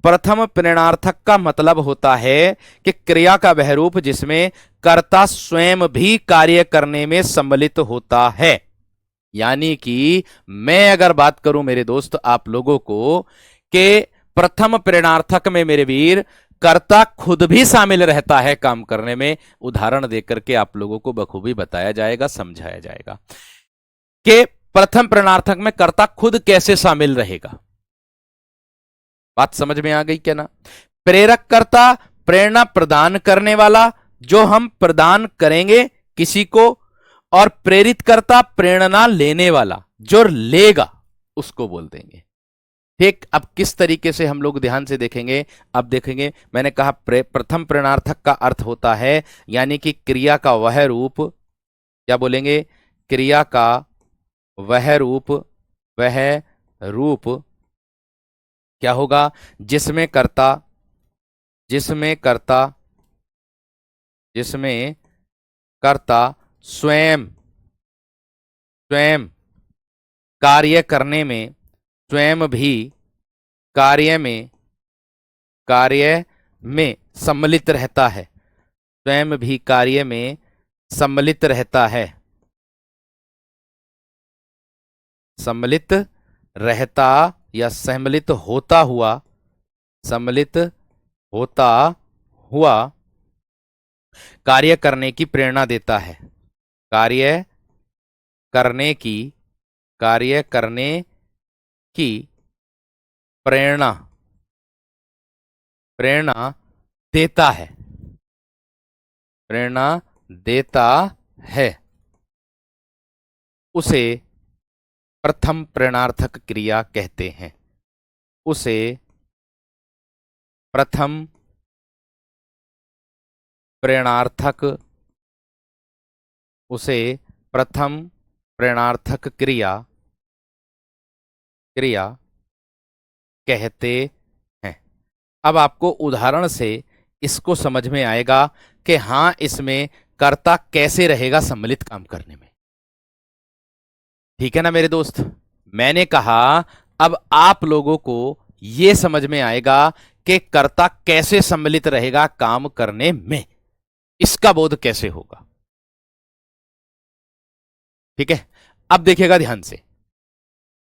प्रथम प्रेरणार्थक का मतलब होता है कि क्रिया का वह रूप जिसमें कर्ता स्वयं भी कार्य करने में सम्मिलित होता है। यानी कि मैं अगर बात करूं मेरे दोस्त आप लोगों को कि प्रथम प्रेरणार्थक में मेरे वीर कर्ता खुद भी शामिल रहता है काम करने में, उदाहरण देकर के आप लोगों को बखूबी बताया जाएगा, समझाया जाएगा कि प्रथम प्रेरणार्थक में कर्ता खुद कैसे शामिल रहेगा। बात समझ में आ गई क्या ना? प्रेरक कर्ता प्रेरणा प्रदान करने वाला, जो हम प्रदान करेंगे किसी को, और प्रेरित कर्ता प्रेरणा लेने वाला, जो लेगा उसको बोल देंगे। ठीक, अब किस तरीके से हम लोग ध्यान से देखेंगे, अब देखेंगे। मैंने कहा प्रथम प्रेरणार्थक का अर्थ होता है यानी कि क्रिया का वह रूप, क्या बोलेंगे, क्रिया का वह रूप, वह रूप क्या होगा, जिसमें कर्ता, जिसमें कर्ता, जिसमें कर्ता स्वयं, स्वयं कार्य करने में, स्वयं भी कार्य में, कार्य में सम्मिलित रहता है, स्वयं भी कार्य में सम्मिलित रहता है, सम्मिलित रहता या सम्मिलित होता हुआ, सम्मिलित होता हुआ कार्य करने की प्रेरणा देता है, कार्य करने की, कार्य करने की प्रेरणा, प्रेरणा देता है, प्रेरणा देता है, उसे प्रथम प्रेरणार्थक क्रिया कहते हैं, उसे प्रथम प्रेरणार्थक, उसे प्रथम प्रेरणार्थक क्रिया, क्रिया कहते हैं। अब आपको उदाहरण से इसको समझ में आएगा कि हां इसमें कर्ता कैसे रहेगा सम्मिलित काम करने में। ठीक है ना मेरे दोस्त, मैंने कहा अब आप लोगों को यह समझ में आएगा कि कर्ता कैसे सम्मिलित रहेगा काम करने में, इसका बोध कैसे होगा। ठीक है, अब देखिएगा ध्यान से,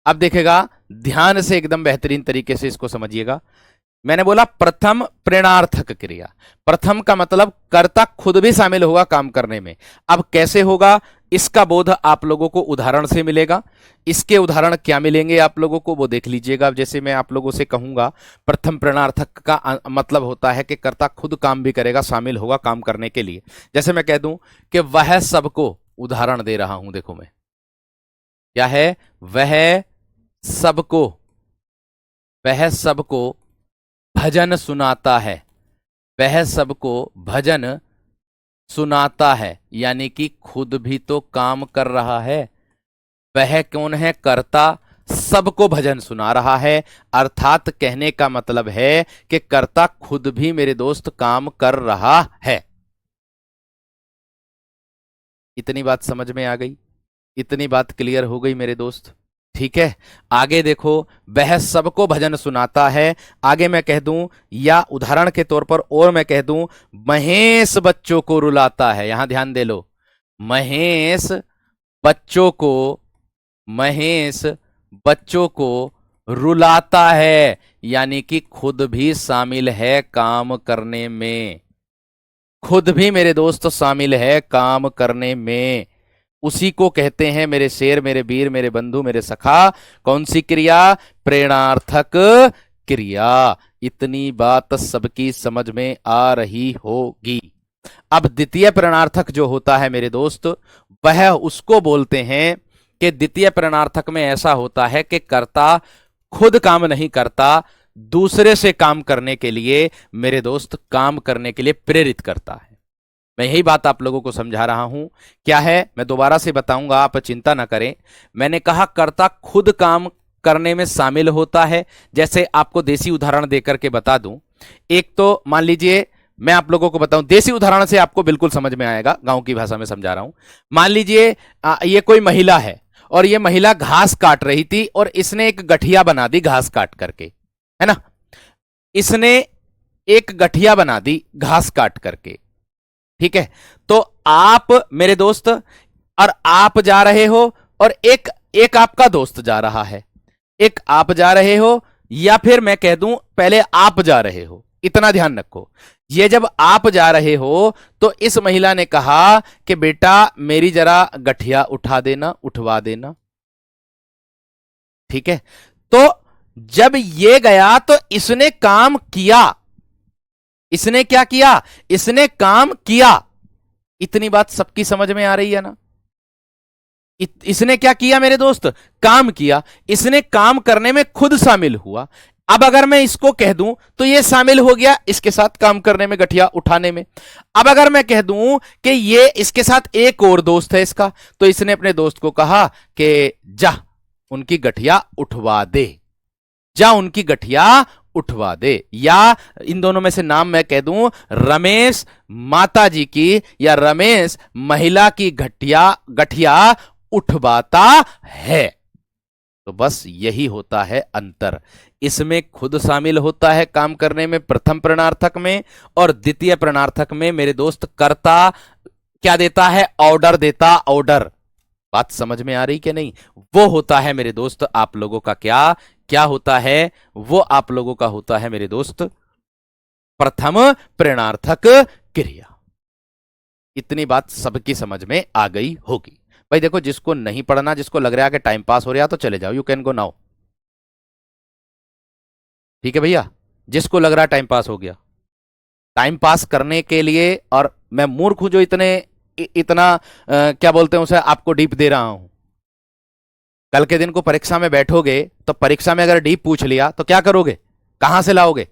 अब देखेगा ध्यान से, एकदम बेहतरीन तरीके से इसको समझिएगा। मैंने बोला प्रथम प्रेरणार्थक क्रिया, प्रथम का मतलब कर्ता खुद भी शामिल होगा काम करने में। अब कैसे होगा इसका बोध आप लोगों को उदाहरण से मिलेगा। इसके उदाहरण क्या मिलेंगे आप लोगों को वो देख लीजिएगा। जैसे मैं आप लोगों से कहूंगा प्रथम प्रेरणार्थक का मतलब होता है कि कर्ता खुद काम भी करेगा, शामिल होगा काम करने के लिए। जैसे मैं कह दूं कि वह सबको, उदाहरण दे रहा हूं, देखो मैं क्या है, वह सबको, वह सबको भजन सुनाता है, वह सबको भजन सुनाता है, यानी कि खुद भी तो काम कर रहा है। वह कौन है, कर्ता, सबको भजन सुना रहा है, अर्थात कहने का मतलब है कि कर्ता खुद भी मेरे दोस्त काम कर रहा है। इतनी बात समझ में आ गई, इतनी बात क्लियर हो गई मेरे दोस्त। ठीक है, आगे देखो, वह सबको भजन सुनाता है। आगे मैं कह दूं, या उदाहरण के तौर पर और मैं कह दूं, महेश बच्चों को रुलाता है। यहां ध्यान दे लो, महेश बच्चों को, महेश बच्चों को रुलाता है, यानी कि खुद भी शामिल है काम करने में, खुद भी मेरे दोस्त शामिल है काम करने में। उसी को कहते हैं मेरे शेर, मेरे वीर, मेरे बंधु, मेरे सखा, कौन सी क्रिया, प्रेरणार्थक क्रिया। इतनी बात सबकी समझ में आ रही होगी। अब द्वितीय प्रेरणार्थक जो होता है मेरे दोस्त, वह उसको बोलते हैं कि द्वितीय प्रेरणार्थक में ऐसा होता है कि कर्ता खुद काम नहीं करता, दूसरे से काम करने के लिए मेरे दोस्त काम करने के लिए प्रेरित करता है। मैं यही बात आप लोगों को समझा रहा हूं। क्या है, मैं दोबारा से बताऊंगा, आप चिंता ना करें। मैंने कहा कर्ता खुद काम करने में शामिल होता है। जैसे आपको देसी उदाहरण देकर के बता दूं, एक तो मान लीजिए, मैं आप लोगों को बताऊं, देसी उदाहरण से आपको बिल्कुल समझ में आएगा, गांव की भाषा में समझा रहा हूं। मान लीजिए ये कोई महिला है और ये महिला घास काट रही थी और इसने एक गठिया बना दी घास काट करके, है ना, इसने एक गठिया बना दी घास काट करके। ठीक है, तो आप मेरे दोस्त और आप जा रहे हो और एक आपका दोस्त जा रहा है, एक आप जा रहे हो, या फिर मैं कह दूं पहले आप जा रहे हो। इतना ध्यान रखो, ये जब आप जा रहे हो तो इस महिला ने कहा कि बेटा मेरी जरा गठिया उठा देना, उठवा देना। ठीक है, तो जब ये गया तो इसने काम किया, इसने क्या किया, इसने काम किया। इतनी बात सबकी समझ में आ रही है ना। इसने क्या किया मेरे दोस्त? काम किया। इसने काम करने में खुद शामिल हुआ। अब अगर मैं इसको कह दूं तो ये शामिल हो गया इसके साथ काम करने में, गठिया उठाने में। अब अगर मैं कह दूं कि ये इसके साथ एक और दोस्त है इसका, तो इसने अपने दोस्त को कहा कि जा उनकी गठिया उठवा दे, जा उनकी गठिया उठवा दे। या इन दोनों में से नाम मैं कह दूं, रमेश माता जी की या रमेश महिला की गठिया उठवाता है। तो बस यही होता है अंतर। इसमें खुद शामिल होता है काम करने में प्रथम प्रणार्थक में, और द्वितीय प्रणार्थक में मेरे दोस्त कर्ता क्या देता है? ऑर्डर देता, ऑर्डर। बात समझ में आ रही कि नहीं? वो होता है मेरे दोस्त आप लोगों का क्या क्या होता है? वो आप लोगों का होता है मेरे दोस्त प्रथम प्रेरणार्थक क्रिया। इतनी बात सबकी समझ में आ गई होगी। भाई देखो, जिसको नहीं पढ़ना, जिसको लग रहा है कि टाइम पास हो रहा है, तो चले जाओ, यू कैन गो नाउ। ठीक है भैया, जिसको लग रहा है टाइम पास हो गया, टाइम पास करने के लिए, और मैं मूर्ख हूं जो इतना क्या बोलते हैं उसे, आपको डीप दे रहा हूं। कल के दिन को परीक्षा में बैठोगे तो परीक्षा में अगर डीप पूछ लिया तो क्या करोगे? कहां से लाओगे?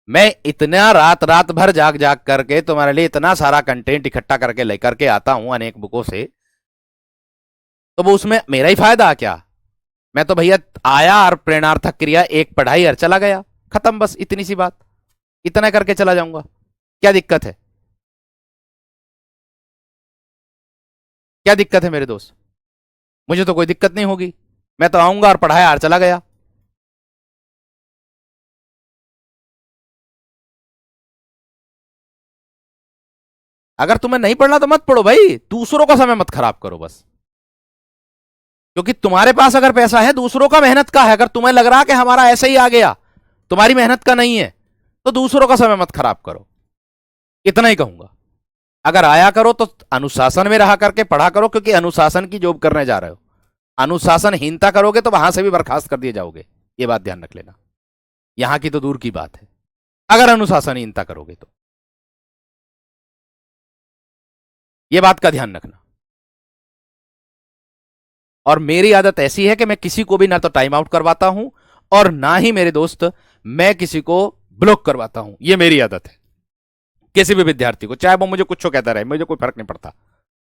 मैं इतना रात रात भर जाग जाग करके तुम्हारे लिए इतना सारा कंटेंट इकट्ठा करके लेकर के आता हूं अनेक बुकों से, तो वो उसमें मेरा ही फायदा क्या? मैं तो भैया आया और प्रेरणार्थक क्रिया एक पढ़ाई और चला गया, खत्म, बस इतनी सी बात। इतना करके चला जाऊंगा, क्या दिक्कत है? क्या दिक्कत है मेरे दोस्त? मुझे तो कोई दिक्कत नहीं होगी, मैं तो आऊंगा और पढ़ाया और चला गया। अगर तुम्हें नहीं पढ़ना तो मत पढ़ो भाई, दूसरों का समय मत खराब करो बस। क्योंकि तुम्हारे पास अगर पैसा है, दूसरों का मेहनत का है। अगर तुम्हें लग रहा कि हमारा ऐसे ही आ गया, तुम्हारी मेहनत का नहीं है, तो दूसरों का समय मत खराब करो। इतना ही कहूंगा। अगर आया करो तो अनुशासन में रहा करके पढ़ा करो, क्योंकि अनुशासन की जॉब करने जा रहे हो। अनुशासनहीनता करोगे तो वहां से भी बर्खास्त कर दिए जाओगे, ये बात ध्यान रख लेना। यहां की तो दूर की बात है, अगर अनुशासनहीनता करोगे तो। ये बात का ध्यान रखना। और मेरी आदत ऐसी है कि मैं किसी को भी ना तो टाइम आउट करवाता हूं, और ना ही मेरे दोस्त मैं किसी को ब्लॉक करवाता हूं। ये मेरी आदत है। किसी भी विद्यार्थी को, चाहे वो मुझे कुछ कहता रहे, मुझे कोई फर्क नहीं पड़ता।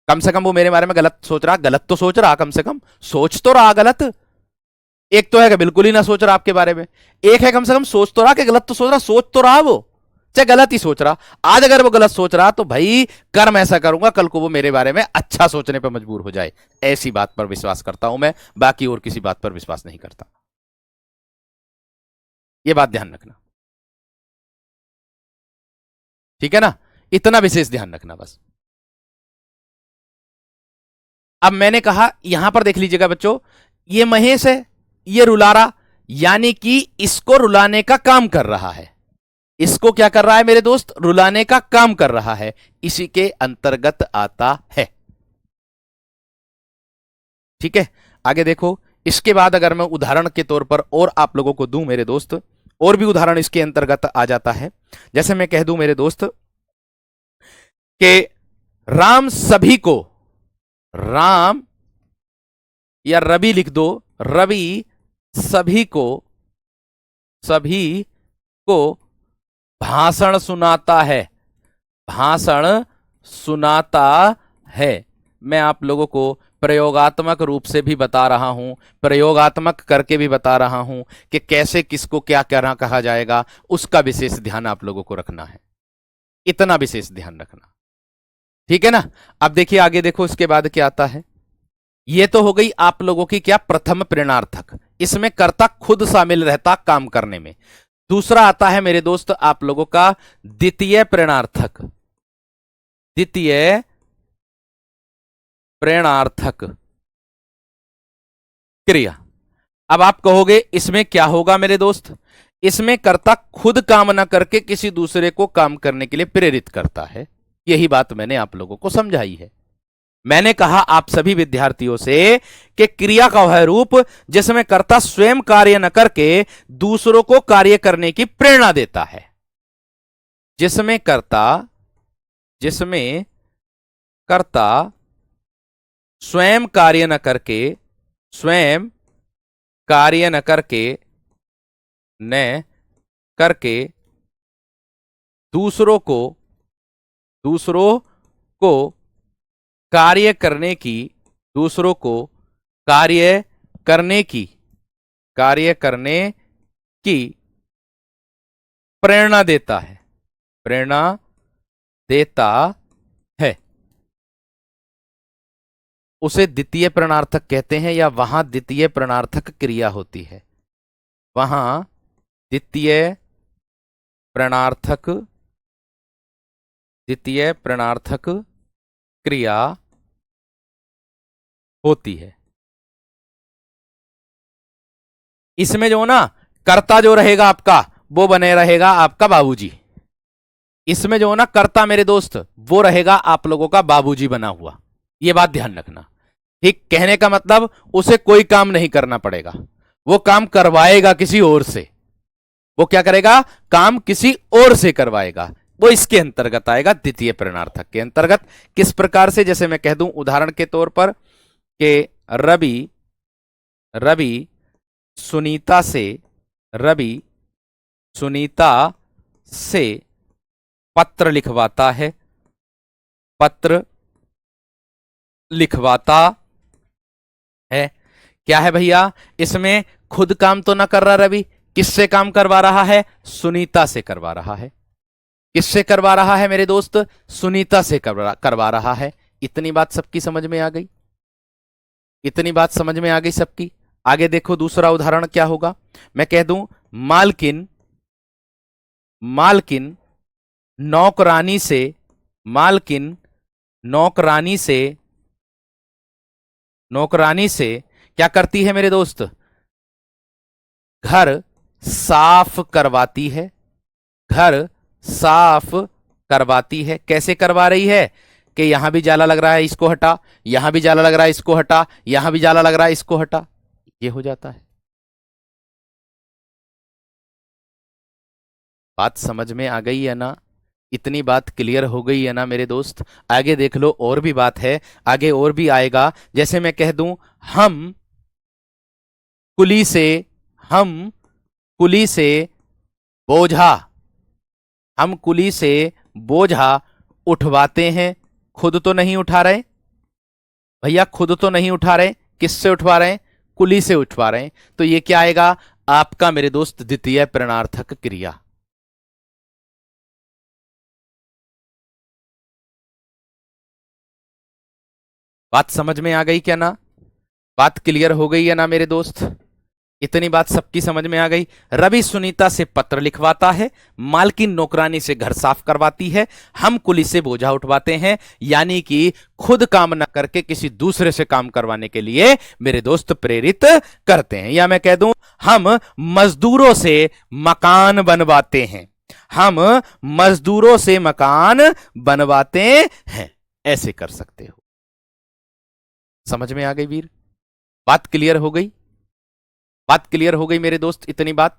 कम से कम वो मेरे बारे में गलत सोच रहा, गलत तो सोच रहा, कम से कम सोच तो रहा गलत। एक तो है कि बिल्कुल ही ना सोच रहा आपके बारे में, एक है कम से कम सोच तो रहा, कि गलत तो सोच रहा, सोच तो रहा वो, चाहे गलत ही सोच रहा। आज अगर वो गलत सोच रहा तो भाई कर्म ऐसा करूंगा कल को वो मेरे बारे में अच्छा सोचने पर मजबूर हो जाए। ऐसी बात पर विश्वास करता हूं मैं, बाकी और किसी बात पर विश्वास नहीं करता। ये बात ध्यान रखना, ठीक है ना? इतना विशेष ध्यान रखना बस। अब मैंने कहा, यहां पर देख लीजिएगा बच्चों, ये महेश है, ये रुलारा, यानी कि इसको रुलाने का काम कर रहा है। इसको क्या कर रहा है मेरे दोस्त? रुलाने का काम कर रहा है, इसी के अंतर्गत आता है। ठीक है, आगे देखो। इसके बाद अगर मैं उदाहरण के तौर पर और आप लोगों को दूं मेरे दोस्त, और भी उदाहरण इसके अंतर्गत आ जाता है। जैसे मैं कह दूं मेरे दोस्त कि राम सभी को, राम या रवि लिख दो, रवि सभी को भाषण सुनाता है, भाषण सुनाता है। मैं आप लोगों को प्रयोगात्मक रूप से भी बता रहा हूं, प्रयोगात्मक करके भी बता रहा हूं कि कैसे किसको क्या कहना कहा जाएगा, उसका विशेष ध्यान आप लोगों को रखना है। इतना विशेष ध्यान रखना, ठीक है ना? अब देखिए आगे, देखो इसके बाद क्या आता है। ये तो हो गई आप लोगों की क्या, प्रथम प्रेरणार्थक। इसमें कर्ता खुद शामिल रहता काम करने में। दूसरा आता है मेरे दोस्त आप लोगों का द्वितीय प्रेरणार्थक, द्वितीय प्रेरणार्थक क्रिया। अब आप कहोगे इसमें क्या होगा मेरे दोस्त? इसमें कर्ता खुद काम न करके किसी दूसरे को काम करने के लिए प्रेरित करता है। यही बात मैंने आप लोगों को समझाई है। मैंने कहा आप सभी विद्यार्थियों से कि क्रिया का वह रूप जिसमें कर्ता स्वयं कार्य न करके दूसरों को कार्य करने की प्रेरणा देता है। जिसमें कर्ता स्वयं कार्य न करके, स्वयं कार्य न करके, न करके दूसरों को कार्य करने की, दूसरों को कार्य करने की, कार्य करने की प्रेरणा देता है, प्रेरणा देता है, उसे द्वितीय प्रणार्थक कहते हैं, या वहां द्वितीय प्रणार्थक क्रिया होती है, वहां द्वितीय प्रणार्थक, द्वितीय प्रणार्थक क्रिया होती है। इसमें जो ना कर्ता जो रहेगा आपका, वो बने रहेगा आपका बाबूजी। इसमें जो ना कर्ता मेरे दोस्त, वो रहेगा आप लोगों का बाबूजी बना हुआ। ये बात ध्यान रखना, ठीक। कहने का मतलब उसे कोई काम नहीं करना पड़ेगा, वो काम करवाएगा किसी और से। वो क्या करेगा? काम किसी और से करवाएगा। वो इसके अंतर्गत आएगा, द्वितीय प्रणार्थक के अंतर्गत। किस प्रकार से? जैसे मैं कह दूं उदाहरण के तौर पर कि रवि सुनीता से पत्र लिखवाता है, पत्र लिखवाता है। क्या है भैया? इसमें खुद काम तो ना कर रहा रवि, किससे काम करवा रहा है? सुनीता से करवा रहा है। किससे करवा रहा है मेरे दोस्त? सुनीता से करवा रहा है। इतनी बात सबकी समझ में आ गई? इतनी बात समझ में आ गई सबकी? आगे देखो दूसरा उदाहरण क्या होगा। मैं कह दूं मालकिन नौकरानी से क्या करती है मेरे दोस्त? घर साफ करवाती है, घर साफ करवाती है। कैसे करवा रही है? कि यहां भी जाला लग रहा है, इसको हटा, यहां भी जाला लग रहा है, इसको हटा, यहां भी जाला लग रहा है, इसको हटा। ये हो जाता है। बात समझ में आ गई है ना? इतनी बात क्लियर हो गई है ना मेरे दोस्त? आगे देख लो, और भी बात है, आगे और भी आएगा। जैसे मैं कह दूं हम कुली से बोझा, हम कुली से बोझा उठवाते हैं। खुद तो नहीं उठा रहे भैया, खुद तो नहीं उठा रहे। किससे उठवा रहे हैं? कुली से उठवा रहे हैं। तो ये क्या आएगा आपका मेरे दोस्त? द्वितीय प्रणार्थक क्रिया। बात समझ में आ गई क्या ना? बात क्लियर हो गई है ना मेरे दोस्त? इतनी बात सबकी समझ में आ गई। रवि सुनीता से पत्र लिखवाता है, मालकिन नौकरानी से घर साफ करवाती है, हम कुली से बोझा उठवाते हैं। यानी कि खुद काम न करके किसी दूसरे से काम करवाने के लिए मेरे दोस्त प्रेरित करते हैं। या मैं कह दूं हम मजदूरों से मकान बनवाते हैं, हम मजदूरों से मकान बनवाते हैं। ऐसे कर सकते हो। समझ में आ गई वीर? बात क्लियर हो गई? बात क्लियर हो गई मेरे दोस्त? इतनी बात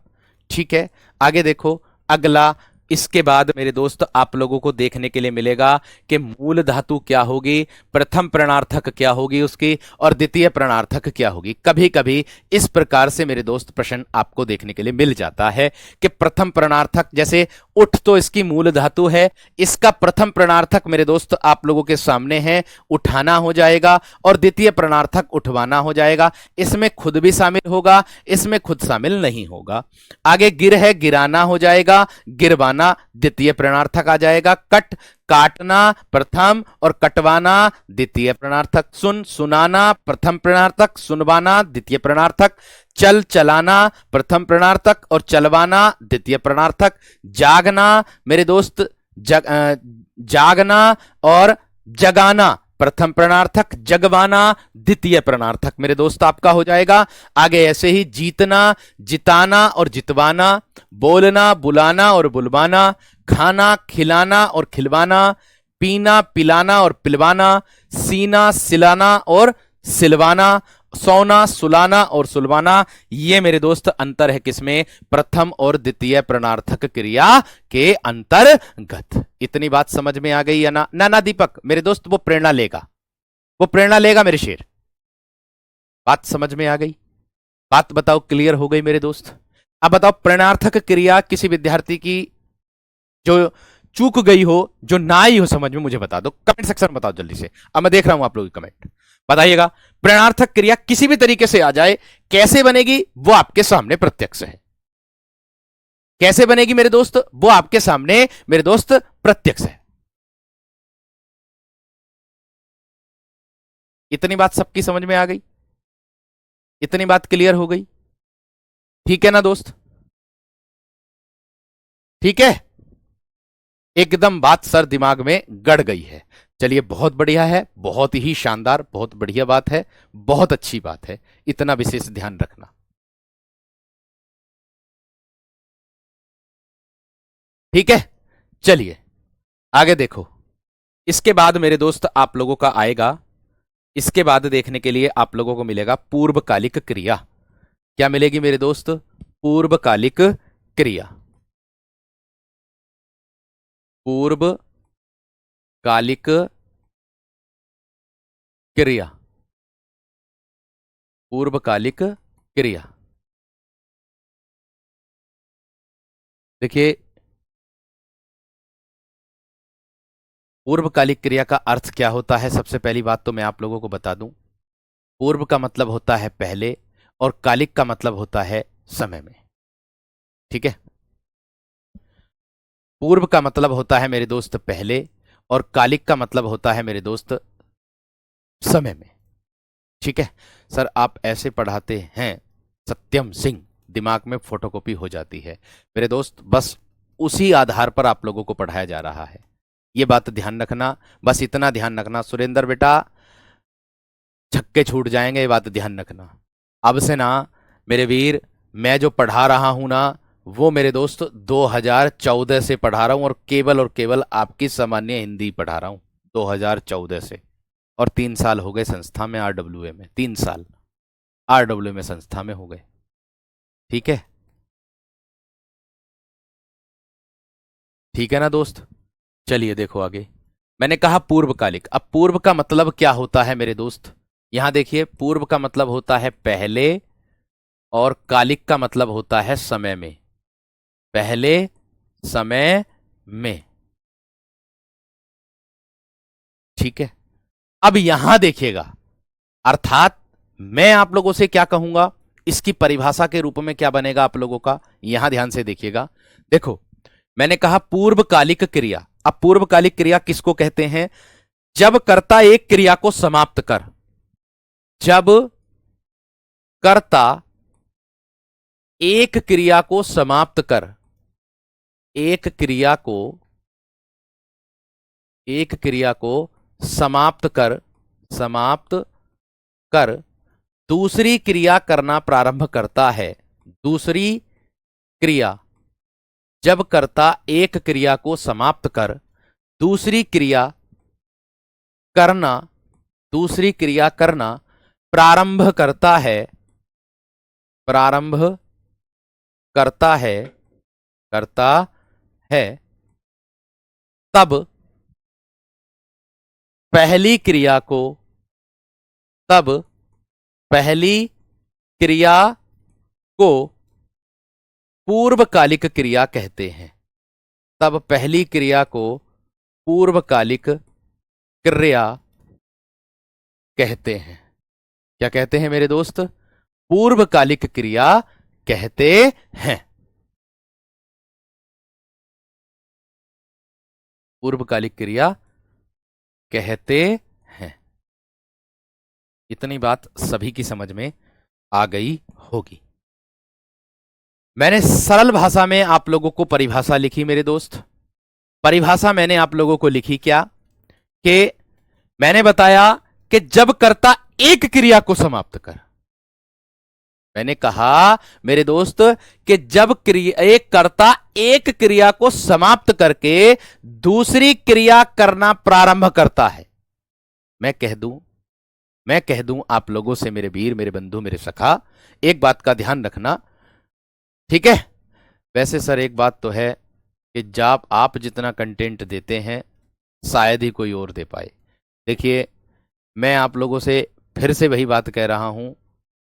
ठीक है। आगे देखो अगला। इसके बाद मेरे दोस्त आप लोगों को देखने के लिए मिलेगा कि मूल धातु क्या होगी, प्रथम प्रणार्थक क्या होगी उसकी, और द्वितीय प्रणार्थक क्या होगी। कभी कभी इस प्रकार से मेरे दोस्त प्रश्न आपको देखने के लिए मिल जाता है कि प्रथम प्रणार्थक, जैसे उठ तो इसकी मूल धातु है, इसका प्रथम प्रणार्थक मेरे दोस्त आप लोगों के सामने है, उठाना हो जाएगा, और द्वितीय प्रणार्थक उठवाना हो जाएगा। इसमें खुद भी शामिल होगा, इसमें खुद शामिल नहीं होगा। आगे गिर है, गिराना हो जाएगा, गिरवाना द्वितीय प्रणार्थक आ जाएगा। कट काटना प्रथम और कटवाना द्वितीय प्रणार्थक। सुन सुनाना प्रथम प्रणार्थक, सुनवाना द्वितीय प्रणार्थक। चल चलाना प्रथम प्रणार्थक और चलवाना द्वितीय प्रणार्थक। जागना मेरे दोस्त जागना और जगाना प्रथम प्रणार्थक, जगवाना द्वितीय प्रणार्थक मेरे दोस्त आपका हो जाएगा। आगे ऐसे ही जीतना, जिताना और जितवाना, बोलना, बुलाना और बुलवाना, खाना, खिलाना और खिलवाना, पीना, पिलाना और पिलवाना, सीना, सिलाना और सिलवाना, सोना, सुलाना और सुलवाना, ये मेरे दोस्त अंतर है किसमें? प्रथम और द्वितीय प्रणार्थक क्रिया के अंतर्गत। इतनी बात समझ में आ गई या ना? ना दीपक मेरे दोस्त, वो प्रेरणा लेगा, वो प्रेरणा लेगा मेरे शेर। बात समझ में आ गई? बात बताओ क्लियर हो गई मेरे दोस्त? अब बताओ प्रेरणार्थक क्रिया किसी विद्यार्थी की जो चूक गई हो, जो ना आई हो समझ में, मुझे बता दो, कमेंट सेक्शन में बताओ जल्दी से। अब मैं देख रहा हूं आप लोगों की कमेंट, बताइएगा। प्रेरणार्थक क्रिया किसी भी तरीके से आ जाए, कैसे बनेगी वो आपके सामने प्रत्यक्ष है। कैसे बनेगी मेरे दोस्त? वो आपके सामने मेरे दोस्त प्रत्यक्ष है। इतनी बात सबकी समझ में आ गई? इतनी बात क्लियर हो गई? ठीक है ना दोस्त? ठीक है, एकदम बात सर दिमाग में गड़ गई है। चलिए बहुत बढ़िया है, बहुत ही शानदार, बहुत बढ़िया बात है, बहुत अच्छी बात है। इतना विशेष ध्यान रखना। ठीक है, चलिए आगे देखो। इसके बाद मेरे दोस्त आप लोगों का आएगा, इसके बाद देखने के लिए आप लोगों को मिलेगा पूर्वकालिक क्रिया। क्या मिलेगी मेरे दोस्त? पूर्वकालिक क्रिया। पूर्वकालिक क्रिया। पूर्वकालिक क्रिया। देखिए, पूर्वकालिक क्रिया का अर्थ क्या होता है? सबसे पहली बात तो मैं आप लोगों को बता दूं, पूर्व का मतलब होता है पहले, और कालिक का मतलब होता है समय में। ठीक है, पूर्व का मतलब होता है मेरे दोस्त पहले, और कालिक का मतलब होता है मेरे दोस्त समय में। ठीक है सर, आप ऐसे पढ़ाते हैं सत्यम सिंह, दिमाग में फोटोकॉपी हो जाती है मेरे दोस्त। बस उसी आधार पर आप लोगों को पढ़ाया जा रहा है, ये बात ध्यान रखना। बस इतना ध्यान रखना सुरेंद्र बेटा, छक्के छूट जाएंगे, ये बात ध्यान रखना। अब से ना मेरे वीर, मैं जो पढ़ा रहा हूं ना, वो मेरे दोस्त 2014 से पढ़ा रहा हूं, और केवल आपकी सामान्य हिंदी पढ़ा रहा हूं 2014 से। और 3 साल हो गए संस्था में, आरडब्ल्यूए में 3 साल आरडब्ल्यू में संस्था में हो गए। ठीक है, ठीक है ना दोस्त? चलिए देखो आगे। मैंने कहा पूर्वकालिक। अब पूर्व का मतलब क्या होता है मेरे दोस्त? यहां देखिए, पूर्व का मतलब होता है पहले, और कालिक का मतलब होता है समय में। पहले, समय में। ठीक है, अब यहां देखिएगा, अर्थात मैं आप लोगों से क्या कहूंगा, इसकी परिभाषा के रूप में क्या बनेगा आप लोगों का, यहां ध्यान से देखिएगा। देखो, मैंने कहा पूर्वकालिक क्रिया। अब पूर्वकालिक क्रिया किसको कहते हैं? जब कर्ता एक क्रिया को समाप्त कर, जब कर्ता एक क्रिया को समाप्त कर, एक क्रिया को, एक क्रिया को समाप्त कर, समाप्त कर दूसरी क्रिया करना प्रारंभ करता है। दूसरी क्रिया, जब कर्ता एक क्रिया को समाप्त कर दूसरी क्रिया करना, दूसरी क्रिया करना प्रारंभ करता है, प्रारंभ करता है, करता है, तब पहली क्रिया को, तब पहली क्रिया को पूर्वकालिक क्रिया कहते हैं। तब पहली क्रिया को पूर्वकालिक क्रिया कहते हैं। क्या कहते हैं मेरे दोस्त? पूर्वकालिक क्रिया कहते हैं। पूर्वकालिक क्रिया कहते हैं। इतनी बात सभी की समझ में आ गई होगी। मैंने सरल भाषा में आप लोगों को परिभाषा लिखी मेरे दोस्त। परिभाषा मैंने आप लोगों को लिखी क्या, कि मैंने बताया कि जब कर्ता एक क्रिया को समाप्त कर, मैंने कहा मेरे दोस्त कि जब एक कर्ता एक क्रिया को समाप्त करके दूसरी क्रिया करना प्रारंभ करता है। मैं कह दूं, मैं कह दूं आप लोगों से, मेरे वीर, मेरे बंधु, मेरे सखा, एक बात का ध्यान रखना, ठीक है। वैसे सर एक बात तो है कि जब आप जितना कंटेंट देते हैं शायद ही कोई और दे पाए। देखिए, मैं आप लोगों से फिर से वही बात कह रहा हूं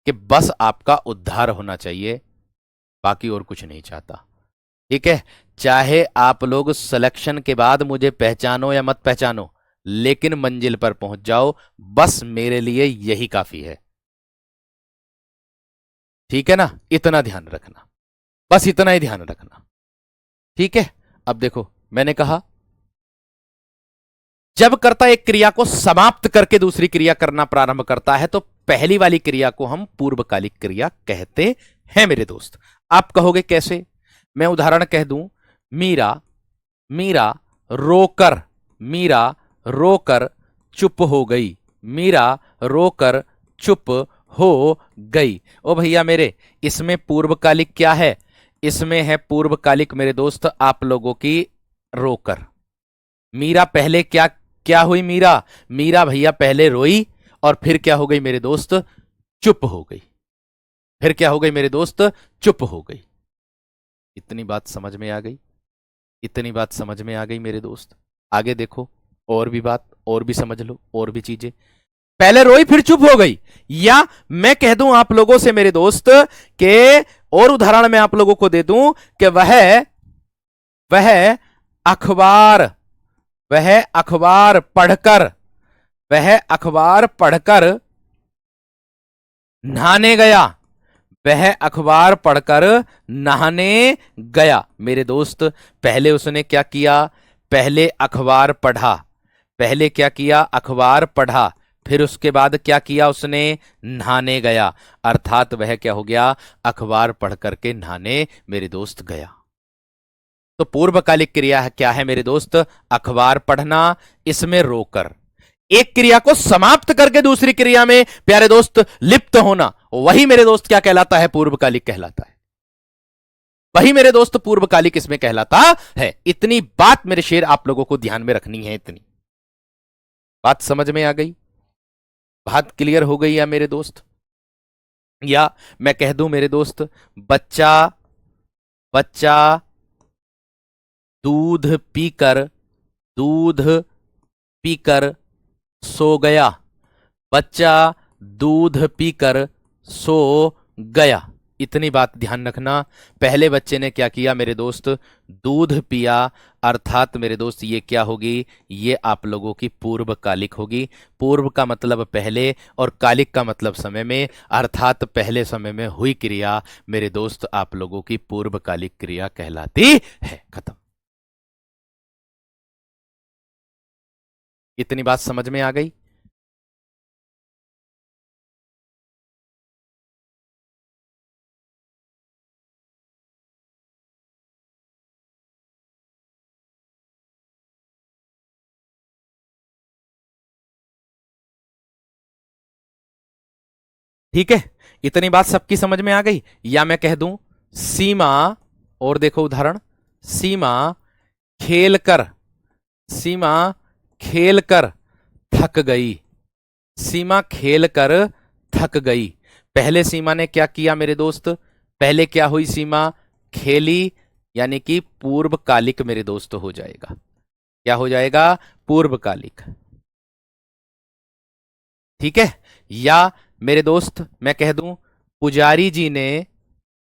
कि बस आपका उद्धार होना चाहिए, बाकी और कुछ नहीं चाहता, ठीक है। चाहे आप लोग सिलेक्शन के बाद मुझे पहचानो या मत पहचानो, लेकिन मंजिल पर पहुंच जाओ, बस मेरे लिए यही काफी है, ठीक है ना। इतना ध्यान रखना, बस इतना ही ध्यान रखना, ठीक है। अब देखो, मैंने कहा जब कर्ता एक क्रिया को समाप्त करके दूसरी क्रिया करना प्रारंभ करता है तो पहली वाली क्रिया को हम पूर्वकालिक क्रिया कहते हैं मेरे दोस्त। आप कहोगे कैसे? मैं उदाहरण कह दूं, मीरा मीरा रोकर मीरा रोकर चुप हो गई, मीरा रोकर चुप हो गई। ओ भैया मेरे, इसमें पूर्वकालिक क्या है? इसमें है पूर्वकालिक मेरे दोस्त आप लोगों की रोकर। मीरा पहले क्या क्या हुई? मीरा मीरा भैया पहले रोई और फिर क्या हो गई मेरे दोस्त? चुप हो गई। फिर क्या हो गई मेरे दोस्त? चुप हो गई। इतनी बात समझ में आ गई? इतनी बात समझ में आ गई मेरे दोस्त? आगे देखो, और भी बात, और भी समझ लो, और भी चीजें। पहले रोई फिर चुप हो गई, या मैं कह दूं आप लोगों से मेरे दोस्त के, और उदाहरण मैं आप लोगों को दे दूं कि वह अखबार वह अखबार पढ़कर वह अखबार पढ़कर नहाने गया। वह अखबार पढ़कर नहाने गया मेरे दोस्त। पहले उसने क्या किया? पहले अखबार पढ़ा। पहले क्या किया? अखबार पढ़ा। फिर उसके बाद क्या किया उसने? नहाने गया। अर्थात वह क्या हो गया? अखबार पढ़ करके नहाने मेरे दोस्त गया। तो पूर्वकालिक क्रिया क्या है मेरे दोस्त? अखबार पढ़ना, इसमें रोकर। एक क्रिया को समाप्त करके दूसरी क्रिया में प्यारे दोस्त लिप्त होना, वही मेरे दोस्त क्या कहलाता है? पूर्वकालिक कहलाता है। वही मेरे दोस्त पूर्वकालिक इसमें कहलाता है। इतनी बात मेरे शेर आप लोगों को ध्यान में रखनी है। इतनी बात समझ में आ गई? बात क्लियर हो गई या मेरे दोस्त? या मैं कह दूं मेरे दोस्त, बच्चा बच्चा दूध पीकर दूध पीकर सो गया। बच्चा दूध पीकर सो गया। इतनी बात ध्यान रखना। पहले बच्चे ने क्या किया मेरे दोस्त? दूध पिया। अर्थात मेरे दोस्त ये क्या होगी? ये आप लोगों की पूर्वकालिक होगी। पूर्व का मतलब पहले और कालिक का मतलब समय में, अर्थात पहले समय में हुई क्रिया मेरे दोस्त आप लोगों की पूर्वकालिक क्रिया कहलाती है। खत्म। इतनी बात समझ में आ गई? ठीक है, इतनी बात सबकी समझ में आ गई? या मैं कह दूं, सीमा, और देखो उदाहरण, सीमा खेलकर सीमा खेलकर थक गई। सीमा खेलकर थक गई। पहले सीमा ने क्या किया मेरे दोस्त? पहले क्या हुई? सीमा खेली, यानी कि पूर्वकालिक मेरे दोस्त हो जाएगा। क्या हो जाएगा? पूर्वकालिक। ठीक है। या मेरे दोस्त मैं कह दूं, पुजारी जी ने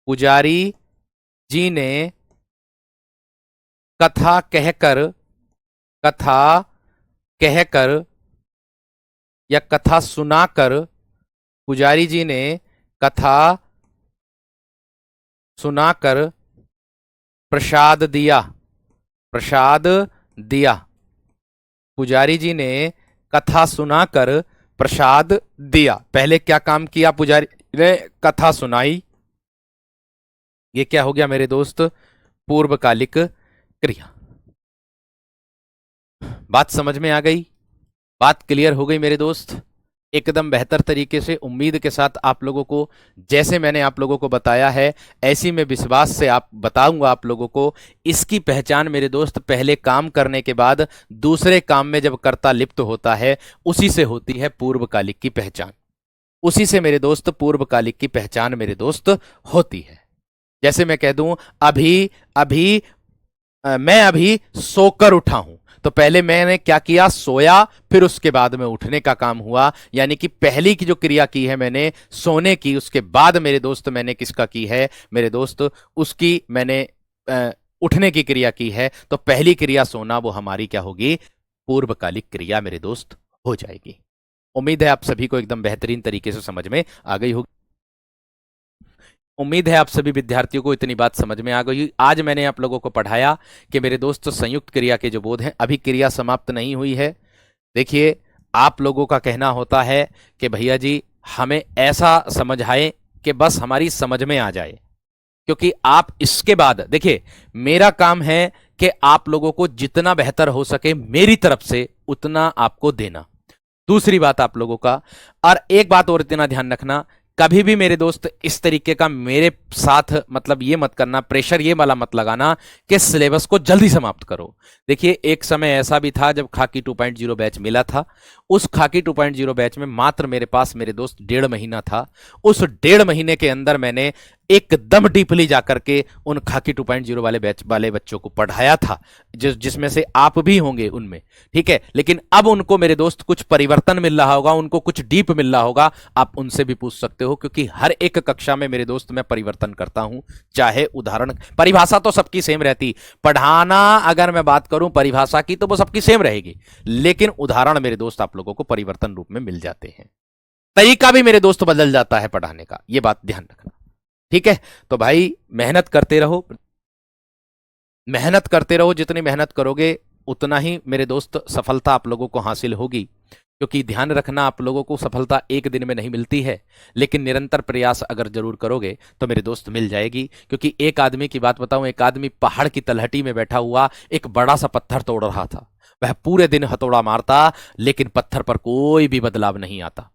पुजारी जी ने कथा कहकर कथा कहकर या कथा सुनाकर, पुजारी जी ने कथा सुनाकर प्रसाद दिया। प्रसाद दिया। पुजारी जी ने कथा सुनाकर प्रसाद दिया। पहले क्या काम किया? पुजारी ने कथा सुनाई। ये क्या हो गया मेरे दोस्त? पूर्वकालिक क्रिया। बात समझ में आ गई? बात क्लियर हो गई मेरे दोस्त? एकदम बेहतर तरीके से, उम्मीद के साथ आप लोगों को जैसे मैंने आप लोगों को बताया है ऐसी मैं विश्वास से आप बताऊंगा आप लोगों को। इसकी पहचान मेरे दोस्त पहले काम करने के बाद दूसरे काम में जब कर्ता लिप्त होता है उसी से होती है पूर्वकालिक की पहचान। उसी से मेरे दोस्त पूर्वकालिक की पहचान मेरे दोस्त होती है। जैसे मैं कह दूं अभी अभी मैं अभी सोकर उठा हूं, तो पहले मैंने क्या किया, सोया, फिर उसके बाद में उठने का काम हुआ। यानी कि पहली की जो क्रिया की है मैंने सोने की, उसके बाद मेरे दोस्त मैंने किसका की है मेरे दोस्त, उसकी मैंने उठने की क्रिया की है। तो पहली क्रिया सोना वो हमारी क्या होगी, पूर्वकालिक क्रिया मेरे दोस्त हो जाएगी। उम्मीद है आप सभी को एकदम बेहतरीन तरीके से समझ में आ गई होगी। उम्मीद है आप सभी विद्यार्थियों को इतनी बात समझ में आ गई। आज मैंने आप लोगों को पढ़ाया कि मेरे दोस्त संयुक्त क्रिया के जो बोध हैं, अभी क्रिया समाप्त नहीं हुई है। देखिए, आप लोगों का कहना होता है कि भैया जी हमें ऐसा समझाएं कि बस हमारी समझ में आ जाए, क्योंकि आप इसके बाद देखिए मेरा काम है कि आप लोगों को जितना बेहतर हो सके मेरी तरफ से उतना आपको देना। दूसरी बात आप लोगों का, और एक बात और इतना ध्यान रखना, कभी भी मेरे दोस्त इस तरीके का मेरे साथ मतलब ये मत करना, प्रेशर ये वाला मत लगाना कि सिलेबस को जल्दी समाप्त करो। देखिए एक समय ऐसा भी था जब खाकी 2.0 बैच मिला था। उस खाकी 2.0 बैच में मात्र मेरे पास मेरे दोस्त 1.5 महीना था। उस 1.5 महीने के अंदर मैंने एकदम डीपली जाकर के उन खाकी 2.0 वाले बैच वाले बच्चों को पढ़ाया था, जिसमें से आप भी होंगे उनमें, ठीक है। लेकिन अब उनको मेरे दोस्त कुछ परिवर्तन मिल रहा होगा, उनको कुछ डीप मिल रहा होगा, आप उनसे भी पूछ सकते हो, क्योंकि हर एक कक्षा में मेरे दोस्त मैं परिवर्तन करता हूं। चाहे उदाहरण, परिभाषा तो सबकी सेम रहती, पढ़ाना अगर मैं बात करूं परिभाषा की तो वो सबकी सेम रहेगी, लेकिन उदाहरण मेरे दोस्त आप लोगों को परिवर्तन रूप में मिल जाते हैं। तरीका भी मेरे दोस्त बदल जाता है पढ़ाने का, यह बात ध्यान रखना, ठीक है। तो भाई मेहनत करते रहो, मेहनत करते रहो, जितनी मेहनत करोगे उतना ही मेरे दोस्त सफलता आप लोगों को हासिल होगी। क्योंकि ध्यान रखना, आप लोगों को सफलता एक दिन में नहीं मिलती है, लेकिन निरंतर प्रयास अगर जरूर करोगे तो मेरे दोस्त मिल जाएगी। क्योंकि एक आदमी की बात बताऊं, एक आदमी पहाड़ की तलहटी में बैठा हुआ एक बड़ा सा पत्थर तोड़ रहा था। वह पूरे दिन हथौड़ा मारता लेकिन पत्थर पर कोई भी बदलाव नहीं आता।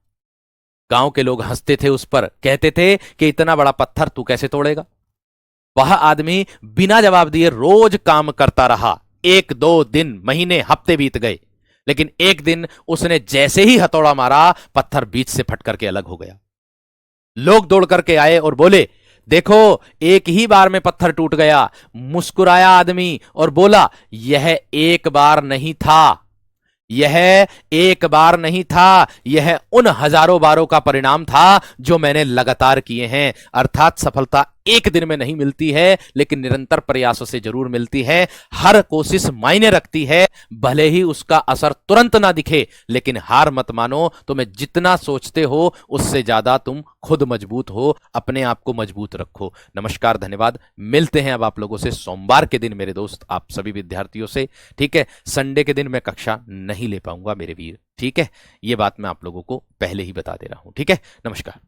गांव के लोग हंसते थे उस पर, कहते थे कि इतना बड़ा पत्थर तू कैसे तोड़ेगा। वह आदमी बिना जवाब दिए रोज काम करता रहा। 1-2 दिन, महीने, हफ्ते बीत गए, लेकिन एक दिन उसने जैसे ही हथौड़ा मारा पत्थर बीच से फट करके अलग हो गया। लोग दौड़ करके आए और बोले देखो एक ही बार में पत्थर टूट गया। मुस्कुराया आदमी और बोला यह एक बार नहीं था, यह एक बार नहीं था, यह उन हजारों बारों का परिणाम था जो मैंने लगातार किए हैं। अर्थात सफलता एक दिन में नहीं मिलती है, लेकिन निरंतर प्रयासों से जरूर मिलती है। हर कोशिश मायने रखती है, भले ही उसका असर तुरंत ना दिखे, लेकिन हार मत मानो। तुम्हें जितना सोचते हो उससे ज्यादा तुम खुद मजबूत हो, अपने आप को मजबूत रखो। नमस्कार, धन्यवाद। मिलते हैं अब आप लोगों से सोमवार के दिन मेरे दोस्त, आप सभी विद्यार्थियों से, ठीक है। संडे के दिन मैं कक्षा नहीं ले पाऊंगा मेरे वीर, ठीक है। ये बात मैं आप लोगों को पहले ही बता दे रहा हूं, ठीक है। नमस्कार।